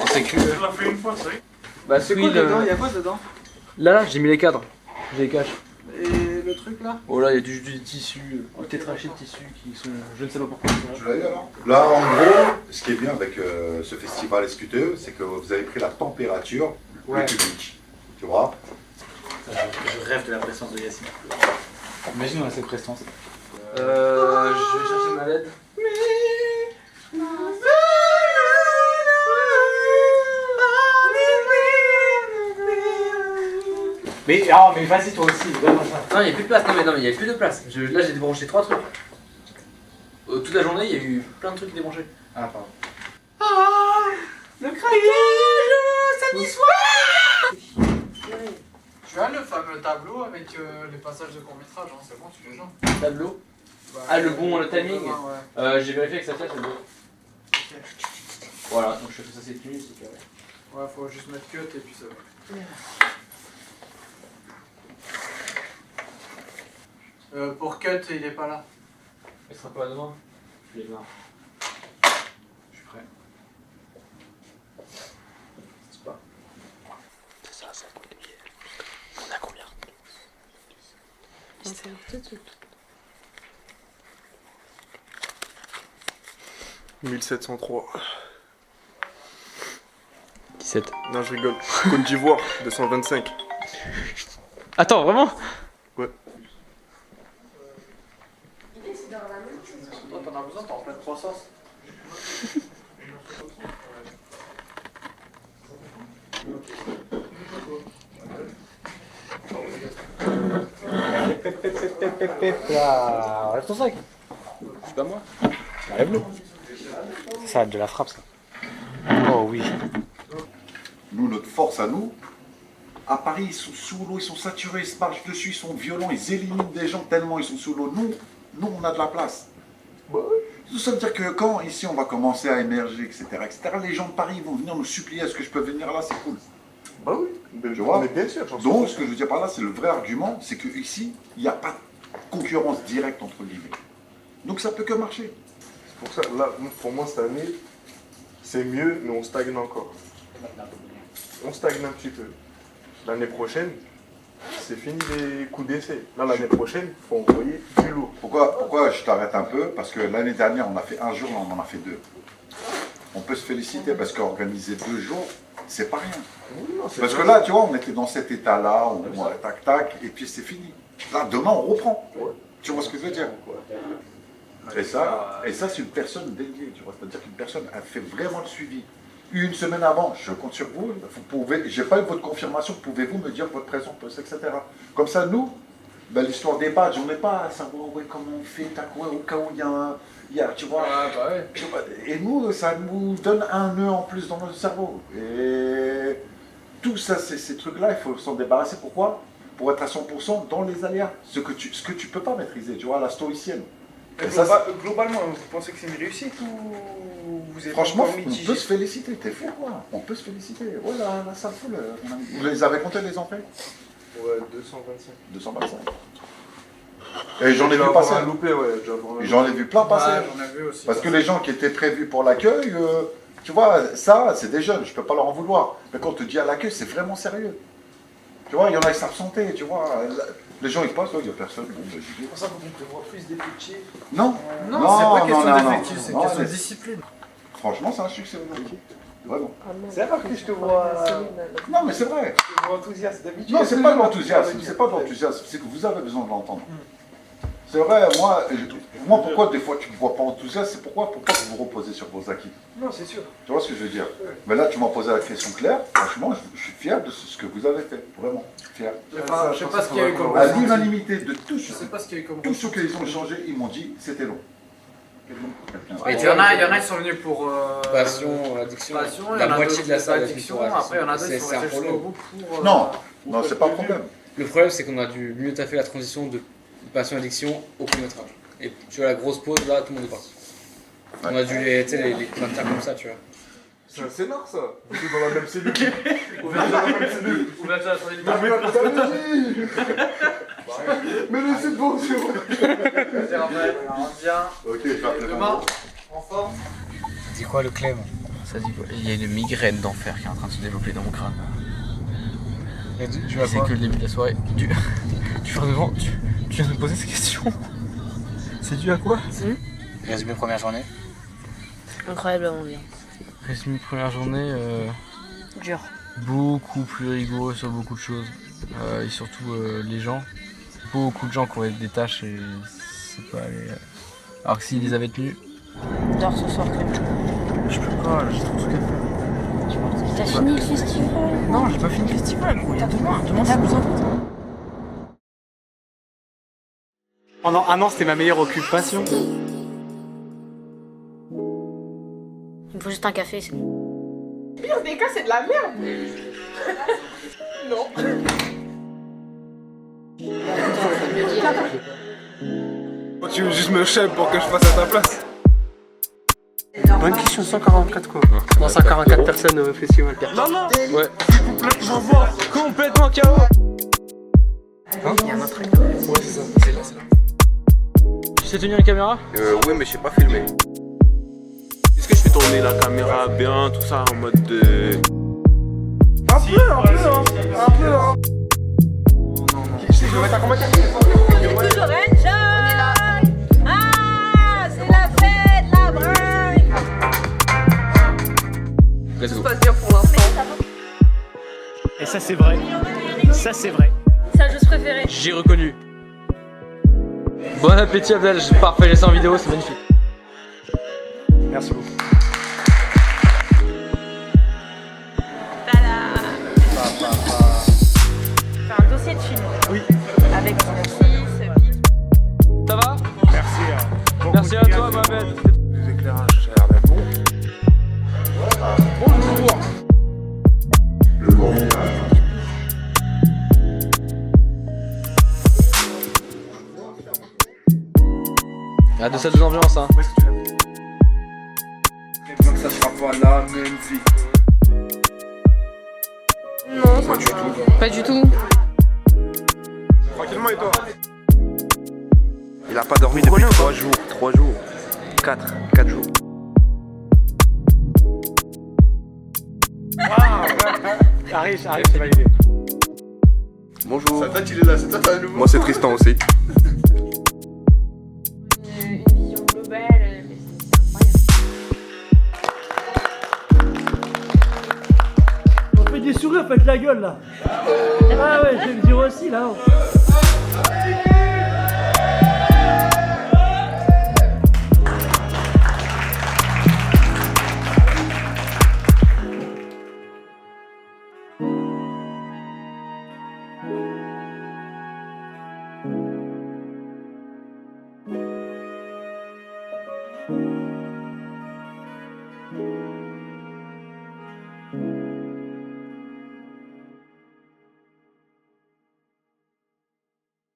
En sécu. Tu l'as fait une fois, ça y est. Bah, C'est celui quoi dedans? Il y a quoi dedans? Là, j'ai mis les cadres. Je les cache. Et le truc là? Oh là, il y a du tissu, du tétraché de tissu qui sont. Je ne sais pas pourquoi. Là, en gros, ce qui est bien avec ce festival SQTE, c'est que vous avez pris la température Ouais. du public. Tu vois? Je rêve de la présence de Yacine. Imagine, on a cette prestance. Je vais chercher ma LED. Mais vas-y toi aussi, donne-moi ça. Non, il n'y a plus de place. Non, mais il n'y a plus de place. Là, j'ai débranché 3 trucs. Toute la journée, il y a eu plein de trucs débranchés. Ah, pardon. Le craquage satisfait. Tu as le fameux tableau avec les passages de court-métrage, hein, c'est bon, tu les as. Tableau. Bah, Ah, le bon, le timing. Ouais. J'ai vérifié que ça tient, c'est bon. Ok. Voilà, donc je fais ça 7 minutes, c'est carré. Ouais, faut juste mettre cut et puis ça va. Pour cut, il est pas là. Il sera pas demain. Je l'ai marre. Je suis prêt. C'est pas. C'est ça, ça coûte des billets. On a combien? C'est 1703. 17. Non, je rigole. Côte d'Ivoire, 225. Attends, vraiment? Ouais. croissance. Là, enlève ton sac. C'est pas moi. Enlève-le. C'est ça, de la frappe, ça. Oh oui. Nous, notre force à nous, à Paris, ils sont sous l'eau, ils sont saturés, ils se marchent dessus, ils sont violents, ils éliminent des gens tellement ils sont sous l'eau. Nous, on a de la place. Tout ça veut dire que quand ici on va commencer à émerger, etc., les gens de Paris vont venir nous supplier, est-ce que je peux venir là, c'est cool. Bah oui, tu vois. Mais bien sûr. Donc, ce que je veux dire par là, c'est le vrai argument, c'est qu'ici, il n'y a pas de concurrence directe entre guillemets. Donc ça peut que marcher. C'est pour ça, là, pour moi, cette année, c'est mieux, mais on stagne encore. On stagne un petit peu. L'année prochaine, c'est fini les coups d'essai. Là, l'année prochaine, il faut envoyer du lourd. Pourquoi je t'arrête un peu? Parce que l'année dernière, on a fait un jour, là, on en a fait 2. On peut se féliciter parce qu'organiser 2 jours, c'est pas rien. Oui, non, parce que là, tu vois, on était dans cet état-là, on tac tac, et puis c'est fini. Là, demain, on reprend. Ouais. Tu vois ce que je veux dire? Et ça c'est une personne dédiée, tu vois. C'est-à-dire qu'une personne a fait vraiment le suivi. Une semaine avant, je compte sur vous, j'ai pas eu votre confirmation, pouvez-vous me dire votre présence, etc. Comme ça, nous, ben, l'histoire des badges, on n'est pas à savoir ouais, comment on fait, au cas où il y a, tu vois. Et nous, ça nous donne un nœud en plus dans notre cerveau. Et tout ça, ces trucs-là, il faut s'en débarrasser. Pourquoi? Pour être à 100% dans les aléas. Ce que tu peux pas maîtriser, tu vois, la stoïcienne. Globalement, vous pensez que c'est une réussite ou vous êtes franchement, mitigé? on peut se féliciter, t'es fou quoi. On peut se féliciter. Ouais, la salle foule. Vous les avez comptés les entrées? Ouais, 225. 225. Et j'en ai vu passer. J'en ai vu plein passer. J'en ai vu aussi. Parce que les gens qui étaient prévus pour l'accueil, tu vois, ça, c'est des jeunes, je peux pas leur en vouloir. Mais quand on te dit à l'accueil, c'est vraiment sérieux. Tu vois, il y en a qui s'absentaient, tu vois. Les gens ils passent, il n'y a personne. C'est pour ça qu'on prévoit plus d'effectifs. Non, c'est pas question d'effectifs, c'est question de discipline. Franchement, c'est un succès aujourd'hui. Vraiment. C'est rare que je te vois. Non, mais c'est vrai. Je te vois enthousiaste d'habitude. Non, c'est pas de l'enthousiasme, c'est pas de l'enthousiasme, c'est que vous avez besoin de l'entendre. C'est vrai, moi, pourquoi des fois tu ne me vois pas enthousiaste, c'est pourquoi que vous vous reposez sur vos acquis. Non, c'est sûr. Tu vois ce que je veux dire? Mais là, tu m'as posé la question claire, franchement, je suis fier de ce que vous avez fait, vraiment, fier. Je sais pas ce qu'il y a eu comme à l'unanimité de tous, tous ceux qui ont échangé, ils m'ont dit c'était long. Et il y en a qui sont venus pour passion, addiction, la moitié de la salle addiction. Après, il y en a d'autres qui sont restés jusqu'au bout pour. Non, c'est pas un problème. Le problème, c'est qu'on a dû mieux taffer la transition de passion addiction au court-métrage. Et tu vois, la grosse pause, là, tout le monde est parti. On a dû les maintenir comme ça, tu vois. C'est un scénar, ça. Vous êtes dans la même cellule. Vous êtes dans la même cellule. Vous êtes dans la même cellule. Mais laissez bon, c'est bon. Ok, je vais appeler demain, en forme. Ça dit quoi le Clem? Ça dit quoi? Il y a une migraine d'enfer qui est en train de se développer dans mon crâne. C'est que le début de la soirée. Tu viens de me poser cette question? C'est dû à quoi? Résumé première journée. Incroyablement bien. Résumé première journée. Dur. Beaucoup plus rigoureux sur beaucoup de choses. Et surtout les gens. Beaucoup de gens qui ont des tâches et c'est pas allé. Alors que s'ils les avaient tenus. Dors ce soir, Clem. Je peux pas, j'ai trop de trucs à faire. T'as fini le festival? Non, j'ai pas fini le festival, gros. Il y a demain c'est besoin. Pendant un an, c'était ma meilleure occupation. Il me faut juste un café, c'est bon. Pire des cas, c'est de la merde. Non. Tu veux juste me chèvre pour que je fasse à ta place? Bonne question, 144 quoi. Non, 144 personnes au festival. Non. Ouais. S'il vous plaît, je m'envoie complètement KO. Il y a un autre truc. Ouais, c'est ça. C'est là. Tu sais tenir une caméra? Ouais, mais je sais pas filmer. Est-ce que je fais tourner la caméra bien, tout ça en mode de. Un peu. Je vais mettre un combat. Toujours enjoy. Ah, c'est la fête, la bringue. Tout se passe bien pour l'instant. Et ça c'est vrai. Ça c'est vrai. Sa chose préférée. J'ai reconnu. Bon appétit Abdel, parfait, j'ai ça en vidéo, c'est magnifique. Merci beaucoup. C'est un dossier de film. Oui. Avec synopsis, pitch. Ça va? Merci. Merci à toi, Mohamed. Les éclairages, ça a l'air d'être bon. Bonjour. Le court métrage. Il y a deux salles d'ambiance, hein. Où est-ce que tu l'as vu? Bien que ça sera pas la même vie. Non, Pas du tout. pas du tout. Tranquillement et toi? Il a pas dormi depuis 3 jours. 3 jours. 4 jours. Arrive, c'est validé. Bonjour. Sa tête, il est là, c'est toi, t'as un nouveau. Moi, c'est Tristan aussi. Une vision globale, mais On fait des sourires, faites la gueule là. Ah ouais, je vais le dire aussi là. Thank you.